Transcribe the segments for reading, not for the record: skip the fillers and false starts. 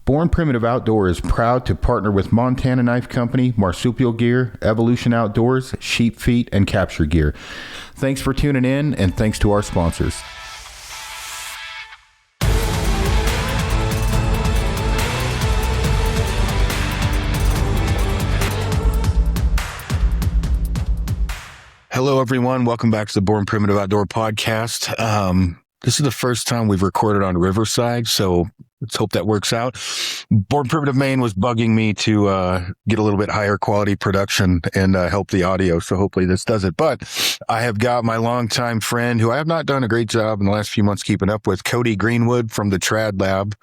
Born Primitive Outdoor is proud to partner with Montana Knife Company, Marsupial Gear, Evolution Outdoors, Sheep Feet, and Capture Gear. Thanks for tuning in, and thanks to our sponsors. Hello, everyone. Welcome back to the Born Primitive Outdoor podcast. This is the first time we've recorded on Riverside, so let's hope that works out. Born Primitive Maine was bugging me to get a little bit higher quality production and help the audio, so hopefully this does it. But I have got my longtime friend, who I have not done a great job in the last few months keeping up with, Cody Greenwood from the Trad Lab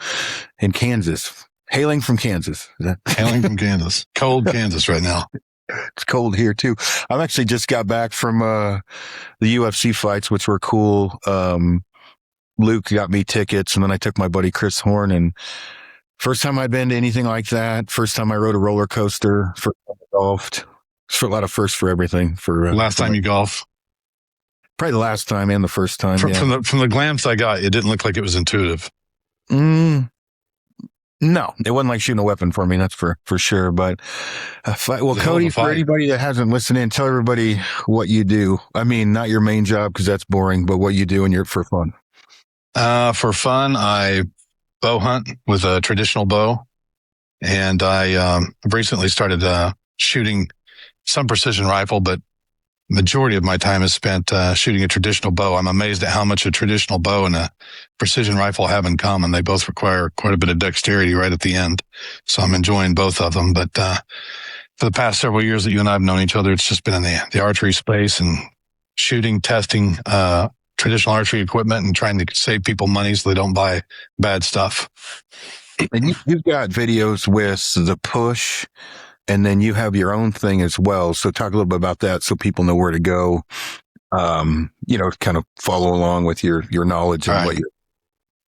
in Kansas. Hailing from Kansas. Hailing from Kansas. Cold Kansas right now. It's cold here too. I've actually just got back from the UFC fights, which were cool. Luke got me tickets, and then I took my buddy Chris Horn, and first time I'd been to anything like that. First time I rode a roller coaster. First time I golfed. It's for a lot of firsts for everything. Last time you golf? Probably the last time and the first time. From the glance I got, it didn't look like it was intuitive. No, it wasn't like shooting a weapon for me. That's for sure. But Cody, for anybody that hasn't listened in, tell everybody what you do. I mean, not your main job because that's boring, but what you do and you're for fun. For fun, I bow hunt with a traditional bow, and I recently started shooting some precision rifle, but majority of my time is spent shooting a traditional bow. I'm amazed at how much a traditional bow and a precision rifle have in common. They both require quite a bit of dexterity right at the end, so I'm enjoying both of them. But for the past several years that you and I have known each other, it's just been in the archery space and shooting, testing traditional archery equipment and trying to save people money so they don't buy bad stuff. And you've got videos with the push, and then you have your own thing as well. So talk a little bit about that so people know where to go, kind of follow along with your knowledge and what you.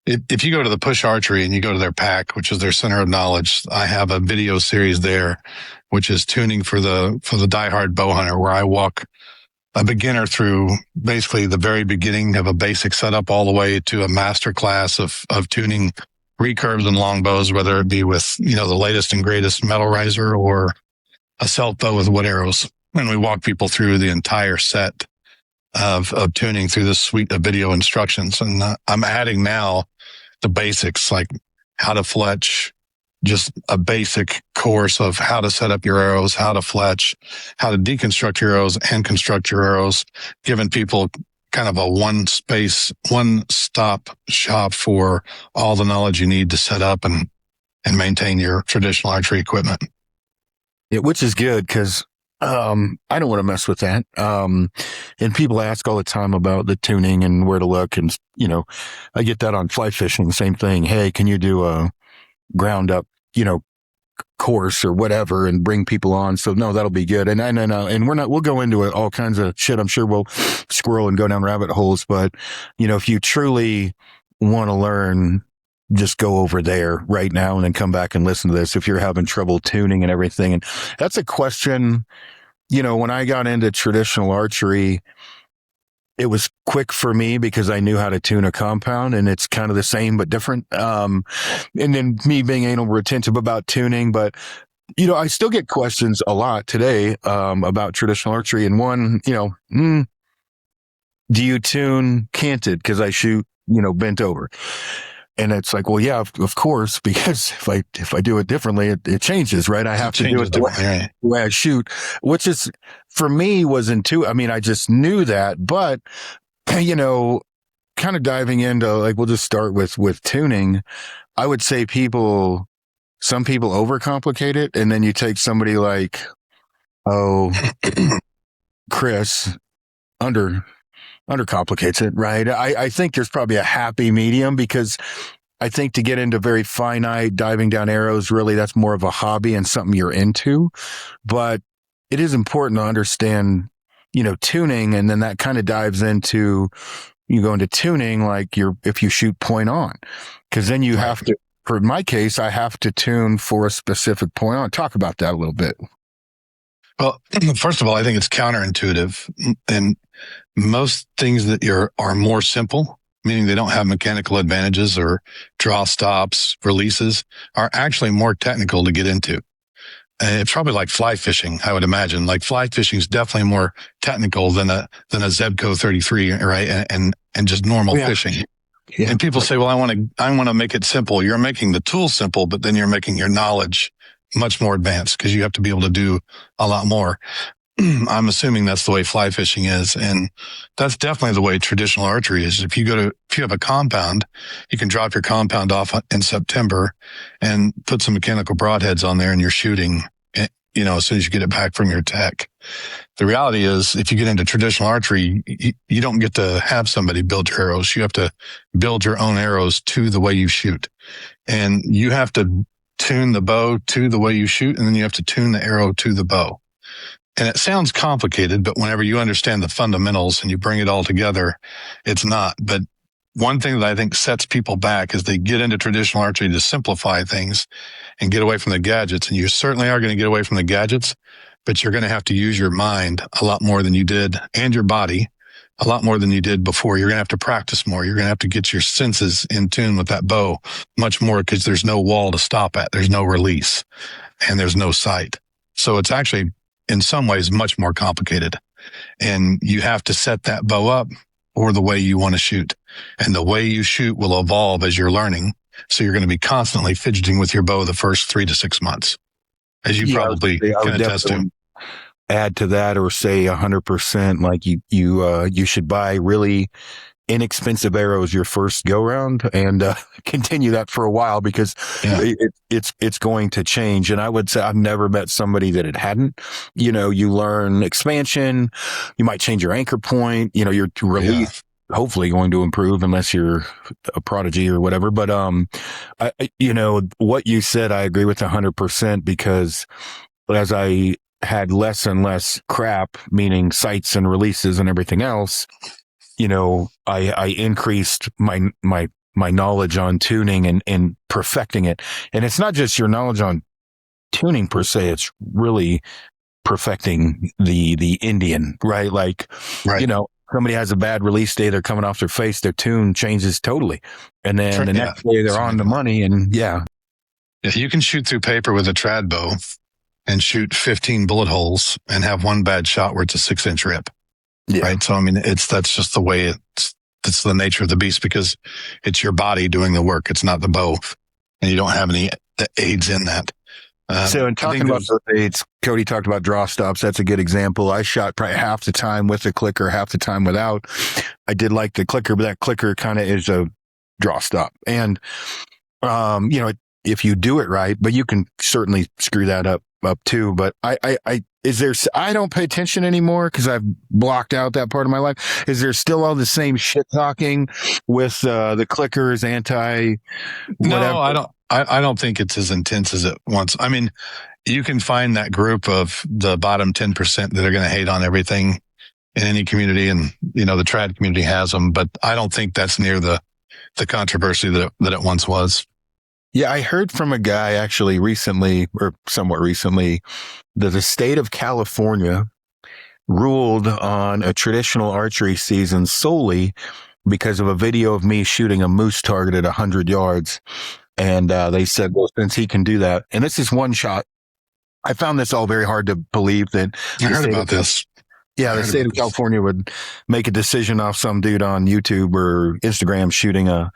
If you go to the Push Archery and you go to their pack, which is their center of knowledge, I have a video series there, which is tuning for the diehard bow hunter, where I walk a beginner through basically the very beginning of a basic setup all the way to a master class of tuning recurves and longbows, whether it be with, the latest and greatest metal riser or a self bow with wood arrows. And we walk people through the entire set of tuning through this suite of video instructions. And I'm adding now the basics, like how to fletch, just a basic course of how to set up your arrows, how to fletch, how to deconstruct your arrows and construct your arrows, giving people kind of a one-stop shop for all the knowledge you need to set up and maintain your traditional archery equipment. Yeah, which is good because I don't want to mess with that. And people ask all the time about the tuning and where to look. And, I get that on fly fishing, the same thing. Hey, can you do a ground up, course or whatever and bring people on? So no, that'll be good. And we'll go into it, all kinds of shit. I'm sure we'll squirrel and go down rabbit holes, but if you truly want to learn, just go over there right now and then come back and listen to this if you're having trouble tuning and everything. And that's a question, when I got into traditional archery, it was quick for me because I knew how to tune a compound, and it's kind of the same but different. And then me being anal retentive about tuning, but I still get questions a lot today about traditional archery. And one, do you tune canted? Because I shoot, bent over. And it's like, well, yeah, of course, because if I do it differently, it changes, right? I have to do it the way I shoot, which is, for me, was intuitive. I mean, I just knew that, but, kind of diving into, like, we'll just start with tuning. I would say some people overcomplicate it. And then you take somebody like, Chris, undercomplicates it, right? I think there's probably a happy medium, because I think to get into very finite diving down arrows, really that's more of a hobby and something you're into. But it is important to understand, tuning, and then that kind of dives into, you go into tuning like if you shoot point on, because then you have to, for my case, I have to tune for a specific point on. Talk about that a little bit. Well, first of all, I think it's counterintuitive, and most things that are more simple meaning they don't have mechanical advantages or draw stops, releases, are actually more technical to get into. It's probably like fly fishing, I would imagine. Like fly fishing is definitely more technical than a Zebco 33, right? And just normal fishing. Yeah. And people say, well, I want to make it simple. You're making the tool simple, but then you're making your knowledge much more advanced because you have to be able to do a lot more. I'm assuming that's the way fly fishing is. And that's definitely the way traditional archery is. If you have a compound, you can drop your compound off in September and put some mechanical broadheads on there and you're shooting, as soon as you get it back from your tech. The reality is if you get into traditional archery, you don't get to have somebody build your arrows. You have to build your own arrows to the way you shoot. And you have to tune the bow to the way you shoot. And then you have to tune the arrow to the bow. And it sounds complicated, but whenever you understand the fundamentals and you bring it all together, it's not. But one thing that I think sets people back is they get into traditional archery to simplify things and get away from the gadgets. And you certainly are going to get away from the gadgets, but you're going to have to use your mind a lot more than you did, and your body a lot more than you did before. You're going to have to practice more. You're going to have to get your senses in tune with that bow much more because there's no wall to stop at. There's no release and there's no sight. So it's actually in some ways much more complicated, and you have to set that bow up or the way you want to shoot, and the way you shoot will evolve as you're learning. So you're going to be constantly fidgeting with your bow the first 3 to 6 months, as you probably can attest to. Add to that, or say 100%, like you should buy really inexpensive arrows your first go round and continue that for a while, because it's going to change. And I would say I've never met somebody that it hadn't. You learn expansion, you might change your anchor point, your release hopefully going to improve unless you're a prodigy or whatever. But what you said, I agree with 100%, because as I had less and less crap, meaning sights and releases and everything else, I increased my knowledge on tuning and perfecting it. And it's not just your knowledge on tuning per se, it's really perfecting the Indian, right? Like, somebody has a bad release day, they're coming off their face, their tune changes totally. And then the next day they're on the money, and you can shoot through paper with a trad bow and shoot 15 bullet holes and have one bad shot where it's a 6-inch rip. Yeah. Right. So, I mean, that's just the way it's the nature of the beast, because it's your body doing the work. It's not the bow, and you don't have any aids in that. So in talking about those aids, Cody talked about draw stops. That's a good example. I shot probably half the time with the clicker, half the time without. I did like the clicker, but that clicker kind of is a draw stop. And, if you do it right, but you can certainly screw that up too. But I don't pay attention anymore because I've blocked out that part of my life. Is there still all the same shit talking with the clickers, anti whatever? No, I don't think it's as intense as it once. I mean, you can find that group of the bottom 10% that are going to hate on everything in any community, and the trad community has them, but I don't think that's near the controversy that it once was. Yeah, I heard from a guy actually recently, or somewhat recently, that the state of California ruled on a traditional archery season solely because of a video of me shooting a moose target at 100 yards. And they said, well, since he can do that, and this is one shot, I found this all very hard to believe that. I heard about this. Yeah, the state of California would make a decision off some dude on YouTube or Instagram shooting a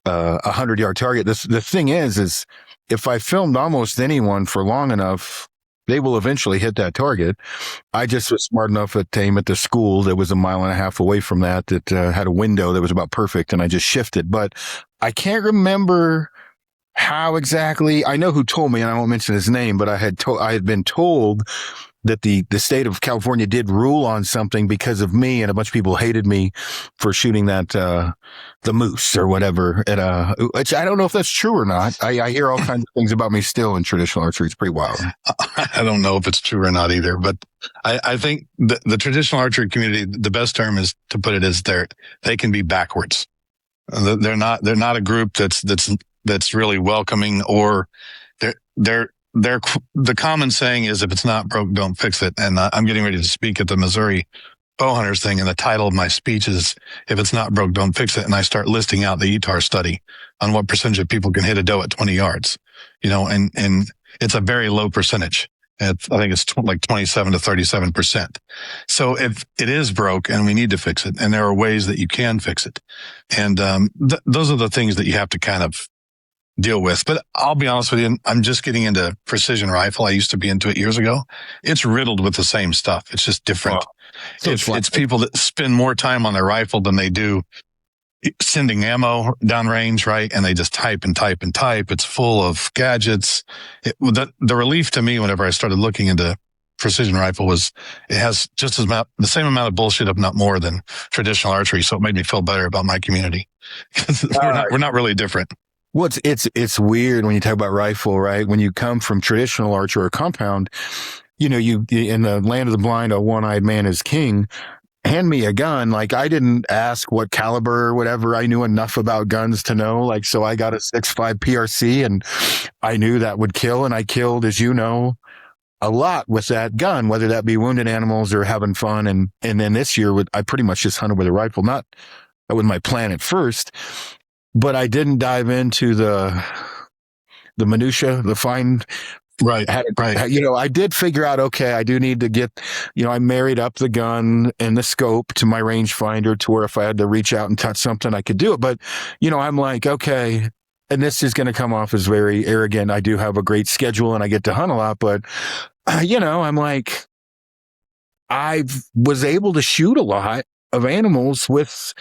100-yard target. The thing is if I filmed almost anyone for long enough, they will eventually hit that target. I just was smart enough to aim at the school that was a mile and a half away from that had a window that was about perfect, and I just shifted. But I can't remember how exactly. I know who told me, and I won't mention his name, but I had been told that the state of California did rule on something because of me, and a bunch of people hated me for shooting that the moose or whatever. Which I don't know if that's true or not. I hear all kinds of things about me still in traditional archery. It's pretty wild. I don't know if it's true or not either, but I think the traditional archery community, the best term is to put it is they can be backwards. They're not a group that's really welcoming, or they're the common saying is, if it's not broke, don't fix it. And I'm getting ready to speak at the Missouri bow hunters thing, and the title of my speech is, if it's not broke, don't fix it. And I start listing out the ETAR study on what percentage of people can hit a doe at 20 yards, and it's a very low percentage. I think it's like 27 to 37%. So if it is broke and we need to fix it, and there are ways that you can fix it. And those are the things that you have to kind of deal with. But I'll be honest with you, I'm just getting into precision rifle. I used to be into it years ago. It's riddled with the same stuff. It's just different. So it's people that spend more time on their rifle than they do sending ammo downrange, right? And they just type and type and type. It's full of gadgets. The relief to me whenever I started looking into precision rifle was it has just the same amount of bullshit, if not more, than traditional archery. So it made me feel better about my community. We're not really different. Well, it's weird when you talk about rifle, right? When you come from traditional archer or compound, you in the land of the blind, a one-eyed man is king. Hand me a gun. Like, I didn't ask what caliber or whatever. I knew enough about guns to know. Like, so I got a 6.5 PRC, and I knew that would kill. And I killed, as you know, a lot with that gun, whether that be wounded animals or having fun. And then this year, I pretty much just hunted with a rifle. That was my plan at first, but I didn't dive into the minutia, the fine. Right. I did figure out, okay, I do need to get, I married up the gun and the scope to my rangefinder to where if I had to reach out and touch something, I could do it. But, I'm like, okay, and this is going to come off as very arrogant. I do have a great schedule and I get to hunt a lot, but, I'm like, I was able to shoot a lot of animals with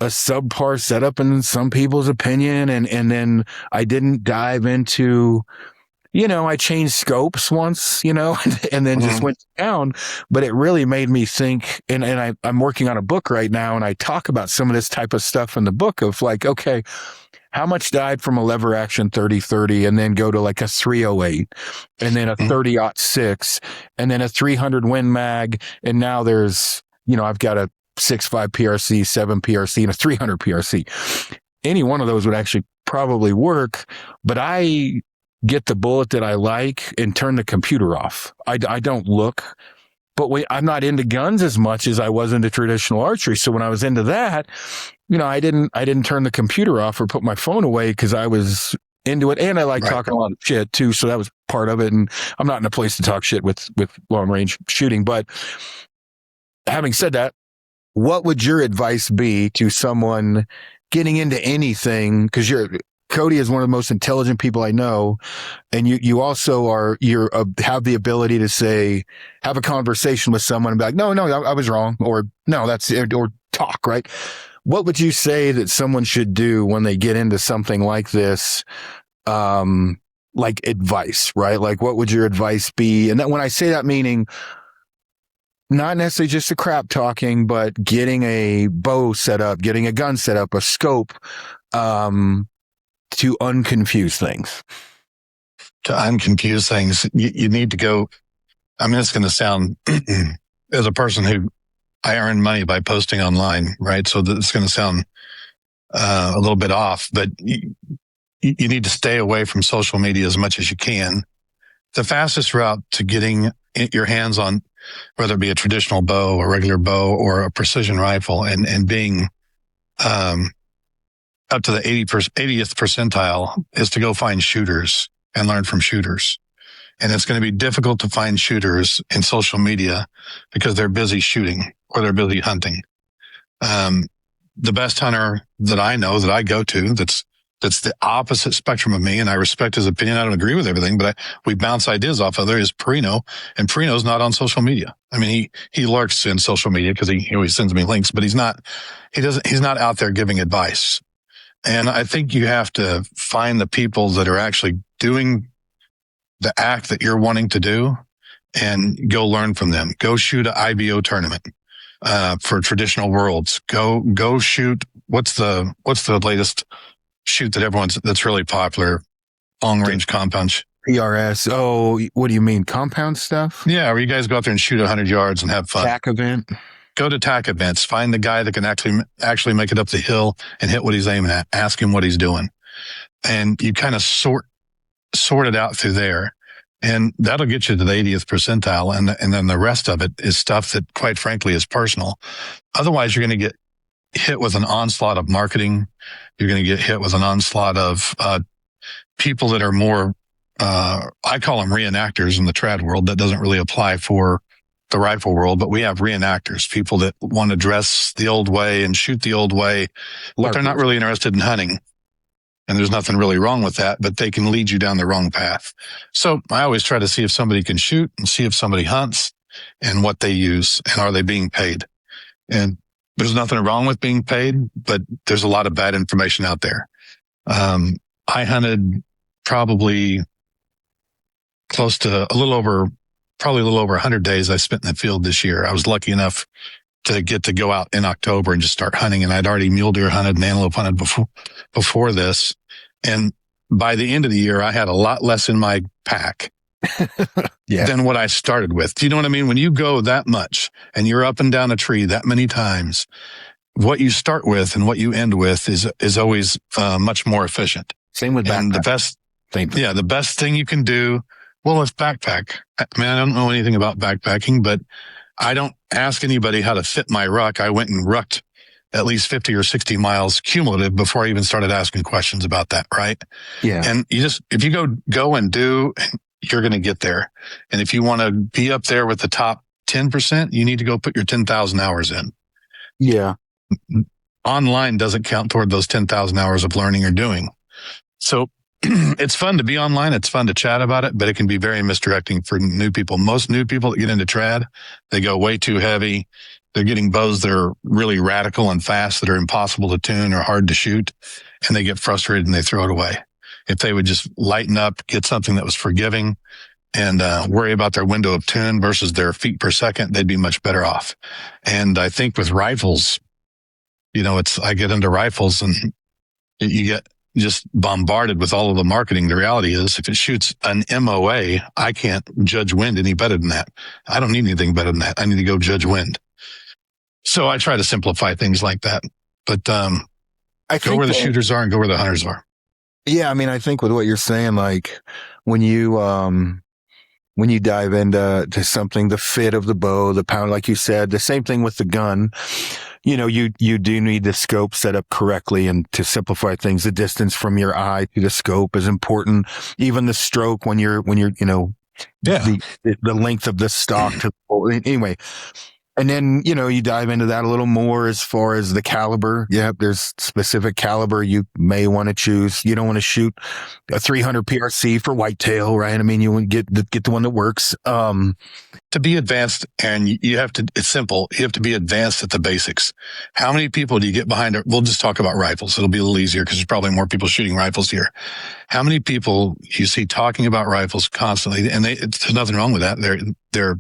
a subpar setup in some people's opinion. And then I didn't dive into, I changed scopes once, and then just went down, but it really made me think, and I'm working on a book right now, and I talk about some of this type of stuff in the book of like, okay, how much died from a lever action 30-30 and then go to like a 308 and then a 30-06 and then a 300 Win Mag. And now there's, I've got a 6.5 PRC, 7 PRC, and a 300 PRC. Any one of those would actually probably work, but I get the bullet that I like and turn the computer off. I don't look, but I'm not into guns as much as I was into traditional archery. So when I was into that, I didn't turn the computer off or put my phone away because I was into it. And I like talking a lot of shit too. So that was part of it. And I'm not in a place to talk shit with long range shooting. But having said that, what would your advice be to someone getting into anything? Because Cody is one of the most intelligent people I know. And you also have the ability to have a conversation with someone and be like, no, I was wrong. Or no, that's it. Or talk, right? What would you say that someone should do when they get into something like this? Like advice, right? Like, what would your advice be? And that, when I say that, meaning not necessarily just the crap talking, but getting a bow set up, getting a gun set up, a scope, to unconfuse things. To unconfuse things, you need to go. I mean, it's going to sound as a person who I earn money by posting online, right? So it's going to sound a little bit off, but you need to stay away from social media as much as you can. The fastest route to getting your hands on, whether it be a traditional bow, a regular bow, or a precision rifle, and being up to the 80th percentile is to go find shooters and learn from shooters. And it's going to be difficult to find shooters in social media because they're busy shooting or they're busy hunting. The best hunter that I know, that I go to, that's the opposite spectrum of me, and I respect his opinion. I don't agree with everything, but we bounce ideas off of there, is Perino. And Perino's not on social media. I mean, he lurks in social media because he always sends me links, but he's not out there giving advice. And I think you have to find the people that are actually doing the act that you're wanting to do and go learn from them. Go shoot an IBO tournament, for traditional worlds. Go shoot. What's the latest shoot that's really popular? Long range compound. PRS. Oh, what do you mean? Compound stuff? Yeah. Where you guys go out there and shoot 100 yards and have fun. TAC event. Go to TAC events. Find the guy that can actually make it up the hill and hit what he's aiming at. Ask him what he's doing. And you kind of sort it out through there. And that'll get you to the 80th percentile. And then the rest of it is stuff that, quite frankly, is personal. Otherwise, you're going to get hit with an onslaught of marketing. You're going to get hit with an onslaught of people that are more, I call them reenactors in the trad world. That doesn't really apply for the rifle world, but we have reenactors, people that want to dress the old way and shoot the old way, but they're not really interested in hunting. And there's nothing really wrong with that, but they can lead you down the wrong path. So I always try to see if somebody can shoot and see if somebody hunts and what they use and are they being paid. And there's nothing wrong with being paid, but there's a lot of bad information out there. I hunted probably close to probably a little over 100 days I spent in the field this year. I was lucky enough to get to go out in October and just start hunting. And I'd already mule deer hunted and antelope hunted before this. And by the end of the year, I had a lot less in my pack than what I started with. Do you know what I mean? When you go that much and you're up and down a tree that many times, what you start with and what you end with is always much more efficient. Same with backpack. The best thing you can do, well, it's backpack. I mean, I don't know anything about backpacking, but I don't ask anybody how to fit my ruck. I went and rucked at least 50 or 60 miles cumulative before I even started asking questions about that. Right. Yeah. And if you go and do, you're going to get there. And if you want to be up there with the top 10%, you need to go put your 10,000 hours in. Yeah. Online doesn't count toward those 10,000 hours of learning or doing. So it's fun to be online. It's fun to chat about it, but it can be very misdirecting for new people. Most new people that get into trad, they go way too heavy. They're getting bows that are really radical and fast, that are impossible to tune or hard to shoot, and they get frustrated and they throw it away. If they would just lighten up, get something that was forgiving, and worry about their window of tune versus their feet per second, they'd be much better off. And I think with rifles, I get into rifles and you get just bombarded with all of the marketing. The reality is, if it shoots an MOA, I can't judge wind any better than that. I don't need anything better than that. I need to go judge wind. So I try to simplify things like that. But go where the shooters are and go where the hunters are. Yeah, I mean, I think with what you're saying, like when you dive into something, the fit of the bow, the pound, like you said, the same thing with the gun. You do need the scope set up correctly, and to simplify things, the distance from your eye to the scope is important. Even the stroke when you're the length of the stock to anyway. And then, you dive into that a little more as far as the caliber. Yeah, there's specific caliber you may want to choose. You don't want to shoot a 300 PRC for whitetail, right? I mean, you want to get the one that works. To be advanced, and it's simple. You have to be advanced at the basics. How many people do you get behind it? We'll just talk about rifles. It'll be a little easier because there's probably more people shooting rifles here. How many people you see talking about rifles constantly? And there's nothing wrong with that. They're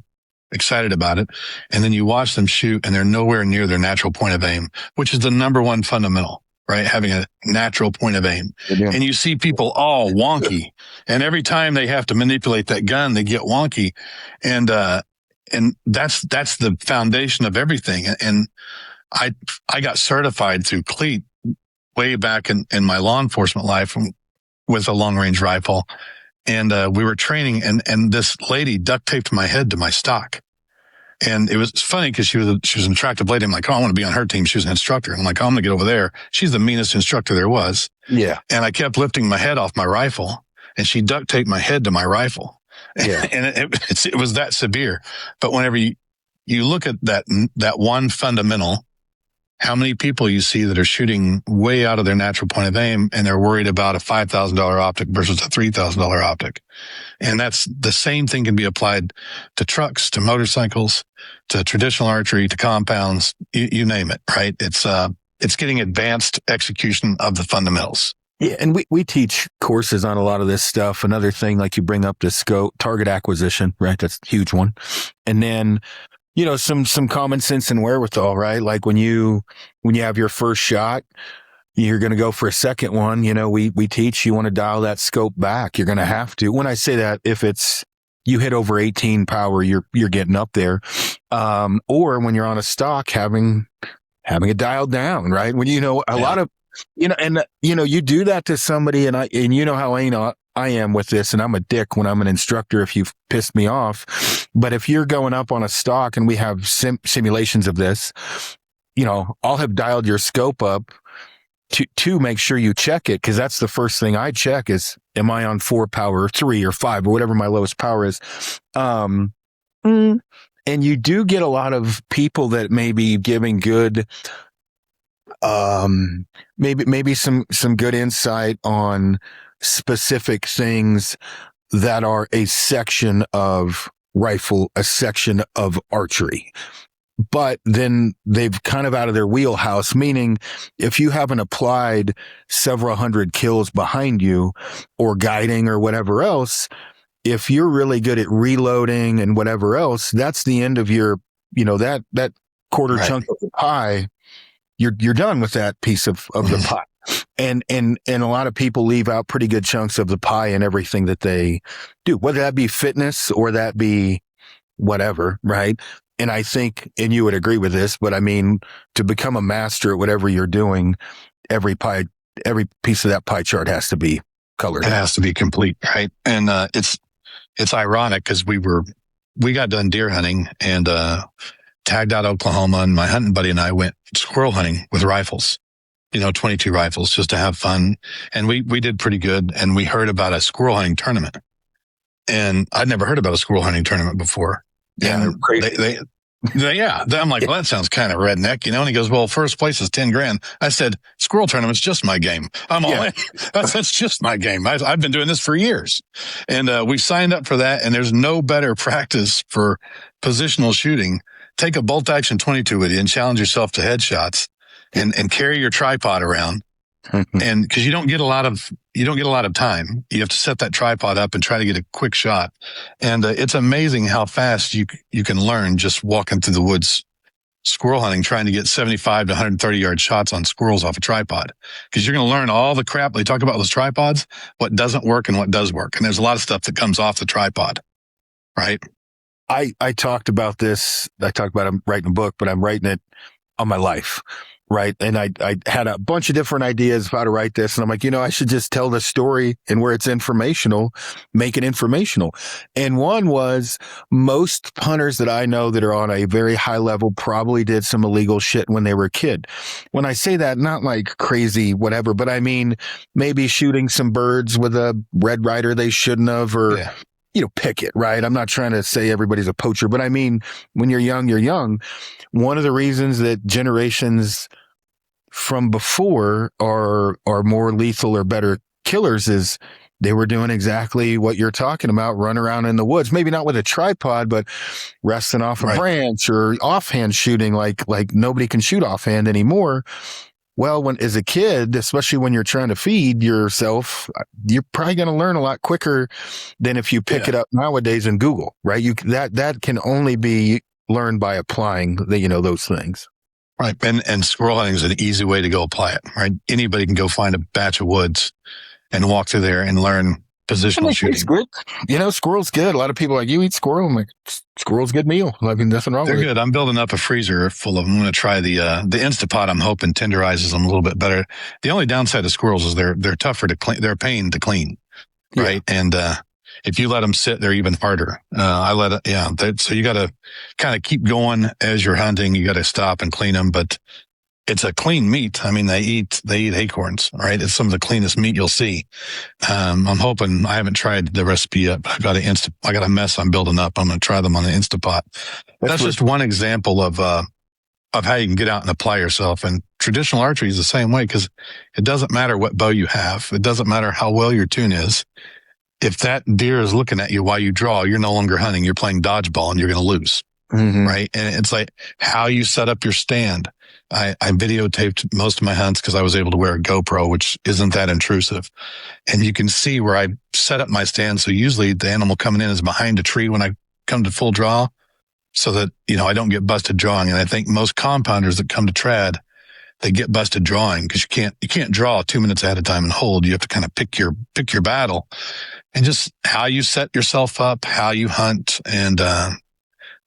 excited about it. And then you watch them shoot and they're nowhere near their natural point of aim, which is the number one fundamental, right? Having a natural point of aim. Yeah. And you see people all wonky. And every time they have to manipulate that gun, they get wonky. And that's the foundation of everything. And I got certified through Cleat way back in my law enforcement life with a long range rifle. And we were training, and this lady duct taped my head to my stock. And it was funny because she was an attractive lady. I'm like, I want to be on her team. She was an instructor. And I'm like, I'm going to get over there. She's the meanest instructor there was. Yeah. And I kept lifting my head off my rifle, and she duct taped my head to my rifle. Yeah. And it was that severe. But whenever you look at that one fundamental, how many people you see that are shooting way out of their natural point of aim, and they're worried about a $5,000 optic versus a $3,000 optic. And that's the same thing can be applied to trucks, to motorcycles, to traditional archery, to compounds, you name it, right? It's getting advanced execution of the fundamentals. Yeah. And we teach courses on a lot of this stuff. Another thing, like you bring up the scope, target acquisition, right? That's a huge one. And then, some common sense and wherewithal, right? Like when you have your first shot, you're going to go for a second one. We teach you want to dial that scope back. You're going to have to. When I say that, if it's you hit over 18 power, you're getting up there. Or when you're on a stock, having it dialed down, right? When a lot of, you do that to somebody, and how I am with this, and I'm a dick when I'm an instructor if you've pissed me off. But if you're going up on a stock and we have simulations of this, I'll have dialed your scope up to make sure you check it, because that's the first thing I check is, am I on 4 power, 3 or 5 or whatever my lowest power is. And you do get a lot of people that may be giving good, maybe some good insight on specific things that are a section of rifle, a section of archery. But then they've kind of out of their wheelhouse, meaning if you haven't applied several hundred kills behind you or guiding or whatever else, if you're really good at reloading and whatever else, that's the end of your, that quarter chunk of the pie. You're done with that piece of the pie. And a lot of people leave out pretty good chunks of the pie in everything that they do, whether that be fitness or that be whatever, right? And I think, and you would agree with this, but I mean, to become a master at whatever you're doing, every piece of that pie chart has to be colored. It has to be complete, right? And it's ironic because we got done deer hunting and tagged out Oklahoma, and my hunting buddy and I went squirrel hunting with rifles, 22 rifles, just to have fun. And we did pretty good. And we heard about a squirrel hunting tournament, and I'd never heard about a squirrel hunting tournament before. Yeah, and crazy. I'm like, well, that sounds kind of redneck, And he goes, well, first place is 10 grand. I said, squirrel tournament's just my game. I'm all in. That's just my game. I've been doing this for years. And we signed up for that. And there's no better practice for positional shooting. Take a bolt action 22 with you and challenge yourself to headshots and carry your tripod around. And cause you don't get a lot of time. You have to set that tripod up and try to get a quick shot. And it's amazing how fast you can learn just walking through the woods, squirrel hunting, trying to get 75 to 130 yard shots on squirrels off a tripod. Cause you're going to learn all the crap they talk about with those tripods, what doesn't work and what does work. And there's a lot of stuff that comes off the tripod, right? I talked about this. I talked about I'm writing a book, but I'm writing it on my life. Right. And I had a bunch of different ideas of how to write this. And I'm like, I should just tell the story, and where it's informational, make it informational. And one was, most hunters that I know that are on a very high level probably did some illegal shit when they were a kid. When I say that, not like crazy, whatever, but I mean, maybe shooting some birds with a red rider they shouldn't have, or, pick it, right? I'm not trying to say everybody's a poacher, but I mean, when you're young, you're young. One of the reasons that generations from before are more lethal or better killers is they were doing exactly what you're talking about, run around in the woods, maybe not with a tripod, but resting off a branch or offhand shooting like nobody can shoot offhand anymore. Well, as a kid, especially when you're trying to feed yourself, you're probably going to learn a lot quicker than if you pick it up nowadays in Google, right? That can only be learned by applying those things. Right. And squirrel hunting is an easy way to go apply it, right? Anybody can go find a batch of woods and walk through there and learn positional shooting. Good. Squirrel's good. A lot of people are like, you eat squirrel? I'm like, squirrel's a good meal. I mean, nothing wrong with it. They're good. I'm building up a freezer full of them. I'm going to try the Instapot. I'm hoping tenderizes them a little bit better. The only downside of squirrels is they're tougher to clean. They're a pain to clean. Right. Yeah. And, if you let them sit, they're even harder. So you got to kind of keep going as you're hunting. You got to stop and clean them, but it's a clean meat. I mean, they eat acorns, right? It's some of the cleanest meat you'll see. I'm hoping, I haven't tried the recipe yet, but I got a mess I'm building up. I'm going to try them on the Instapot. That's just one example of how you can get out and apply yourself. And traditional archery is the same way, because it doesn't matter what bow you have. It doesn't matter how well your tune is. If that deer is looking at you while you draw, you're no longer hunting. You're playing dodgeball and you're going to lose. Right. And it's like how you set up your stand. I videotaped most of my hunts because I was able to wear a GoPro, which isn't that intrusive. And you can see where I set up my stand. So usually the animal coming in is behind a tree when I come to full draw, so that, I don't get busted drawing. And I think most compounders that come to trad, they get busted drawing because you can't draw 2 minutes at a time and hold. You have to kind of pick your battle. And just how you set yourself up, how you hunt, and the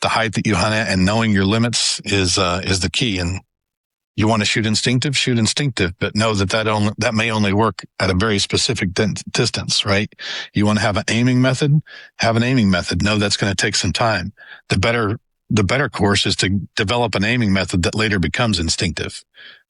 height that you hunt at, and knowing your limits is the key. And You want to shoot instinctive, but know that may only work at a very specific distance, right? You want to have an aiming method, know that's going to take some time. The better course is to develop an aiming method that later becomes instinctive.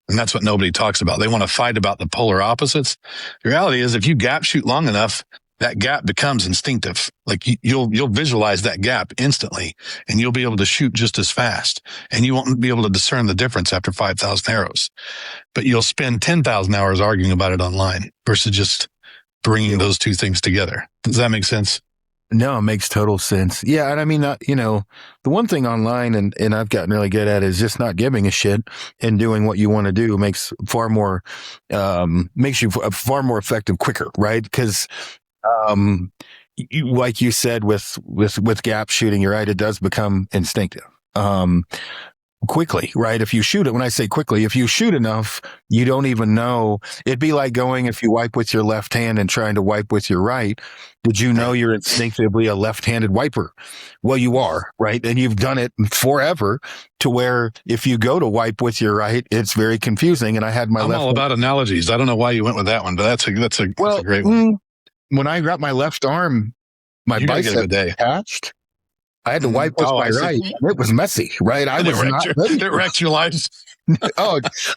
And that's what nobody talks about. They want to fight about the polar opposites. The reality is, if you gap shoot long enough, that gap becomes instinctive. Like you'll visualize that gap instantly, and you'll be able to shoot just as fast, and you won't be able to discern the difference after 5,000 arrows, but you'll spend 10,000 hours arguing about it online versus just bringing those two things together. Does that make sense? No, it makes total sense. Yeah. And I mean, the one thing online and I've gotten really good at is just not giving a shit and doing what you want to do makes you far more effective quicker. Right. Because, like you said, with gap shooting, you're right. It does become instinctive. Quickly, right? If you shoot it, when I say quickly, if you shoot enough, you don't even know. It'd be like if you wipe with your left hand and trying to wipe with your right. Did you know you're instinctively a left-handed wiper? Well, you are, right? And you've done it forever to where if you go to wipe with your right, it's very confusing. And I had I'm all about analogies. I don't know why you went with that one, but that's a great one. When I got my left arm, my bicep attached, I had to wipe with my right. It was messy, right? It wrecked your life.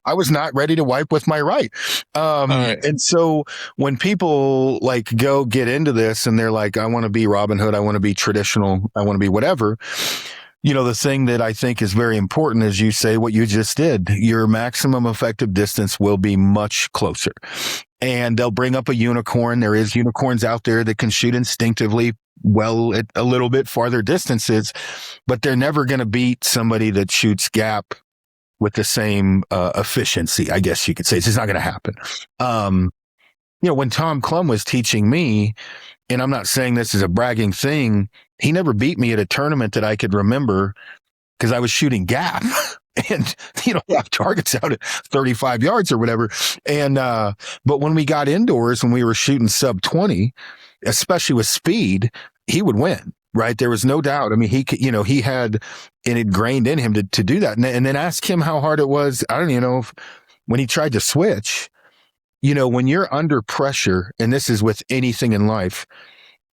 I was not ready to wipe with my right. Right. And so when people go get into this and they're like, I want to be Robin Hood, I want to be traditional, I want to be whatever. The thing that I think is very important is you say what you just did. Your maximum effective distance will be much closer. And they'll bring up a unicorn. There is unicorns out there that can shoot instinctively well at a little bit farther distances, but they're never going to beat somebody that shoots gap with the same efficiency, I guess you could say. It's just not going to happen. When Tom Klum was teaching me, and I'm not saying this is a bragging thing, he never beat me at a tournament that I could remember because I was shooting gap and, have targets out at 35 yards or whatever. And, but when we got indoors, when we were shooting sub 20, especially with speed, he would win, right? There was no doubt. I mean, he could, he had it ingrained in him to do that. And then ask him how hard it was. I don't even know if when he tried to switch, when you're under pressure, and this is with anything in life,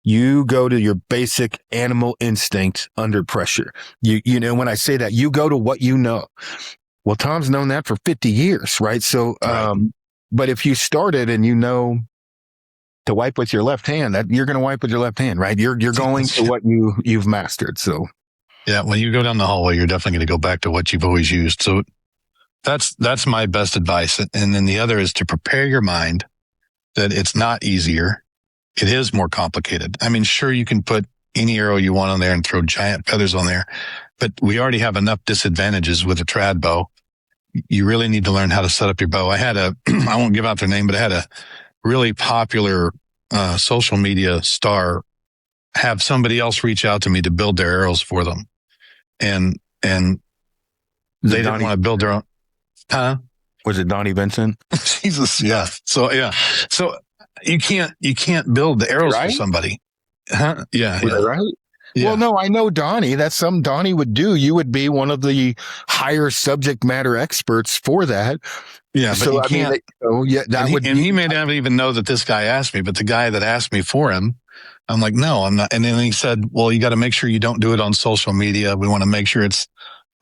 you go to your basic animal instinct under pressure. When I say that, you go to what you know. Well, Tom's known that for 50 years, right? So, but if you started and to wipe with your left hand, that you're going to wipe with your left hand, right? You're going to what you've mastered. So, yeah, when you go down the hallway, you're definitely going to go back to what you've always used. So that's my best advice. And then the other is to prepare your mind that it's not easier. It is more complicated. I mean, sure, you can put any arrow you want on there and throw giant feathers on there, but we already have enough disadvantages with a trad bow. You really need to learn how to set up your bow. I won't give out their name, but I had a really popular social media star have somebody else reach out to me to build their arrows for them. And they didn't want to build their own. Huh? Was it Donnie Vincent? Jesus. Yeah. So, you can't build the arrows for somebody. Huh? Yeah. Right? Yeah. Well, no, I know Donnie. That's something Donnie would do. You would be one of the higher subject matter experts for that. Yeah, but so, he can't. He may not even know that this guy asked me, but the guy that asked me for him, I'm like, no, I'm not. And then he said, well, you got to make sure you don't do it on social media. We want to make sure it's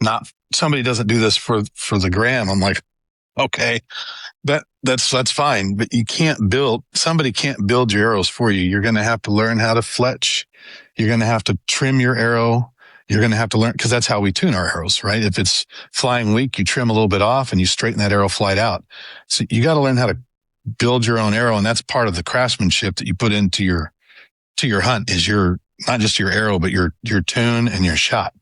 not, somebody doesn't do this for the gram. I'm like, okay, that's fine, but somebody can't build your arrows for you. You're going to have to learn how to fletch. You're going to have to trim your arrow. You're going to have to learn, because that's how we tune our arrows, right? If it's flying weak, you trim a little bit off and you straighten that arrow flight out. So you got to learn how to build your own arrow. And that's part of the craftsmanship that you put into your hunt is not just your arrow, but your tune and your shot.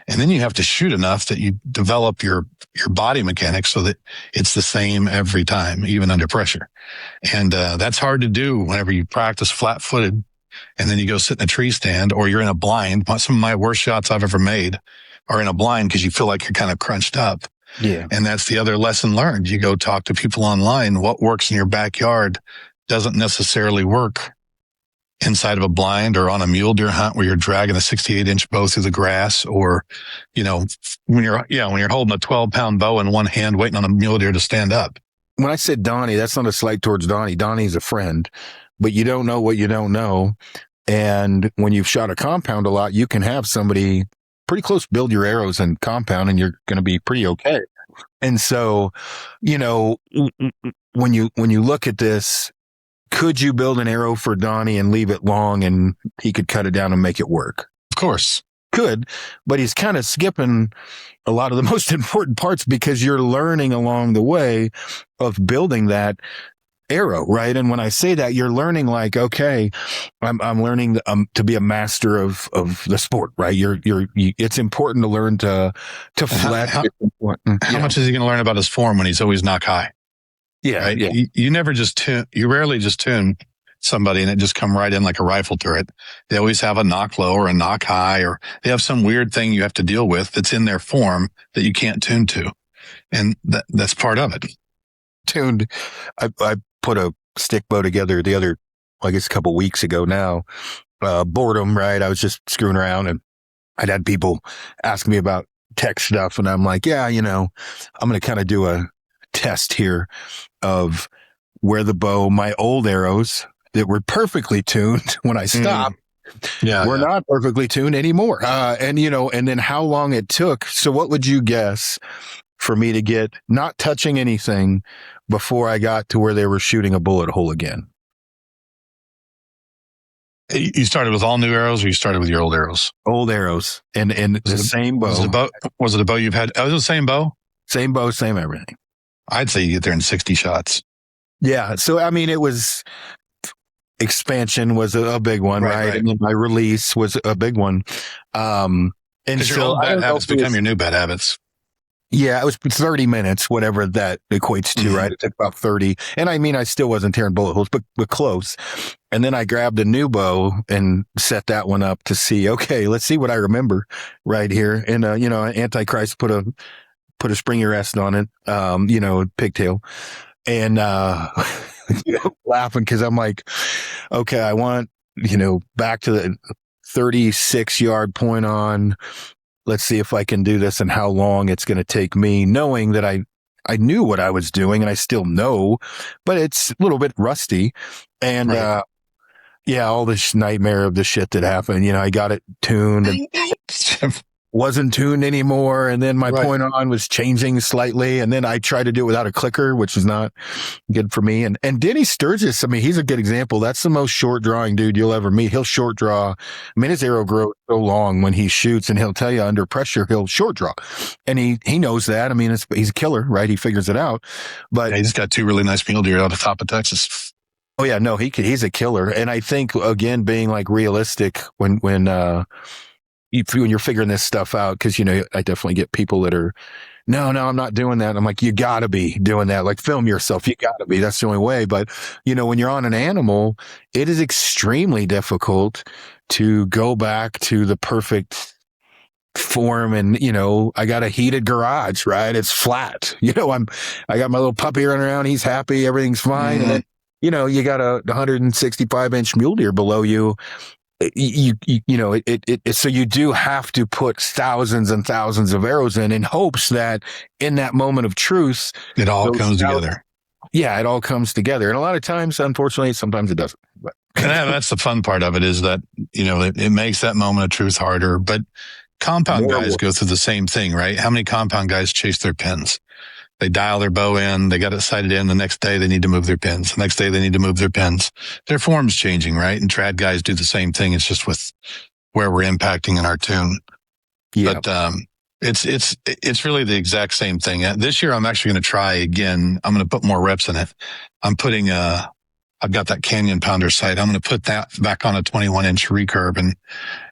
And then you have to shoot enough that you develop your body mechanics so that it's the same every time, even under pressure. And that's hard to do whenever you practice flat footed and then you go sit in a tree stand or you're in a blind. Some of my worst shots I've ever made are in a blind because you feel like you're kind of crunched up. Yeah. And that's the other lesson learned. You go talk to people online. What works in your backyard doesn't necessarily work inside of a blind or on a mule deer hunt where you're dragging a 68-inch bow through the grass, or, when you're holding a 12-pound bow in one hand, waiting on a mule deer to stand up. When I said Donnie, that's not a slight towards Donnie. Donnie's a friend, but you don't know what you don't know. And when you've shot a compound a lot, you can have somebody pretty close build your arrows in compound and you're going to be pretty okay. And so, when you look at this, could you build an arrow for Donnie and leave it long and he could cut it down and make it work? Of course. Could, but he's kind of skipping a lot of the most important parts because you're learning along the way of building that arrow, right? And when I say that, you're learning like, okay, I'm learning to be a master of the sport, right? It's important to learn to flex. How much is he going to learn about his form when he's always knock high? Yeah, right? Yeah. You rarely just tune somebody and it just come right in like a rifle turret. They always have a knock low or a knock high, or they have some weird thing you have to deal with that's in their form that you can't tune to. And that's part of it. Tuned. I put a stick bow together a couple weeks ago now. Boredom, right? I was just screwing around and I'd had people ask me about tech stuff and I'm like, yeah, I'm going to kind of do a test here of where the bow, my old arrows that were perfectly tuned when I stopped, were not perfectly tuned anymore. And then how long it took. So what would you guess for me to get not touching anything before I got to where they were shooting a bullet hole again? You started with all new arrows, or you started with your old arrows? Old arrows and the same bow. Was it a bow you've had? Oh, it was the same bow? Same bow, same everything. I'd say you get there in 60 shots. Yeah. So, it was expansion was a big one, right? And then my release was a big one. And so your old bad habits become your new bad habits. Yeah, it was 30 minutes, whatever that equates to, right? It took about 30. And I still wasn't tearing bullet holes, but close. And then I grabbed a new bow and set that one up to see, okay, let's see what I remember right here. And, Antichrist put a springy rest on it, pigtail. And, laughing because I'm like, okay, I want, back to the 36-yard point on. Let's see if I can do this and how long it's going to take me, knowing that I knew what I was doing and I still know, but it's a little bit rusty. And, all this nightmare of the shit that happened, I got it tuned and wasn't tuned anymore. And then my point on was changing slightly. And then I tried to do it without a clicker, which is not good for me. And Denny Sturgis, he's a good example. That's the most short drawing dude you'll ever meet. He'll short draw. His arrow grows so long when he shoots, and he'll tell you under pressure, he'll short draw. And he knows that. He's a killer, right? He figures it out. But he's got two really nice mule deer out the top of Texas. Oh yeah, no, he's a killer. And I think, again, being like realistic when you're figuring this stuff out, because, I definitely get people that are, no, I'm not doing that. I'm like, you gotta be doing that. Like, film yourself. You gotta be. That's the only way. But, when you're on an animal, it is extremely difficult to go back to the perfect form. And, I got a heated garage, right? It's flat. I got my little puppy running around. He's happy. Everything's fine. And then, you got a 165-inch mule deer below you. So you do have to put thousands and thousands of arrows in hopes that in that moment of truth, it all comes together. Yeah, it all comes together. And a lot of times, unfortunately, sometimes it doesn't. But that's the fun part of it, is that, it makes that moment of truth harder. But compound guys go through the same thing, right? How many compound guys chase their pins? They dial their bow in, they got it sighted in. The next day, they need to move their pins. The next day, they need to move their pins. Their form's changing, right? And trad guys do the same thing. It's just with where we're impacting in our tune. Yeah. But it's really the exact same thing. This year, I'm actually going to try again. I'm going to put more reps in it. I've got that Canyon Pounder sight. I'm going to put that back on a 21-inch recurve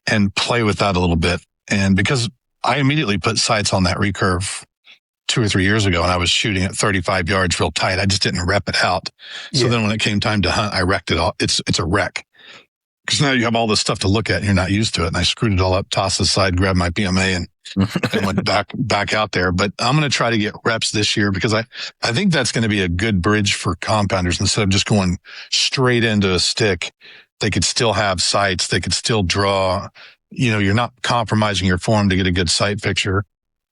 and play with that a little bit. And because I immediately put sights on that recurve 2 or 3 years ago, and I was shooting at 35 yards real tight. I just didn't rep it out. So then when it came time to hunt, I wrecked it all. It's a wreck. Because now you have all this stuff to look at and you're not used to it. And I screwed it all up, tossed it aside, grabbed my PMA and went back out there. But I'm going to try to get reps this year, because I think that's going to be a good bridge for compounders. Instead of just going straight into a stick, they could still have sights. They could still draw. You're not compromising your form to get a good sight picture.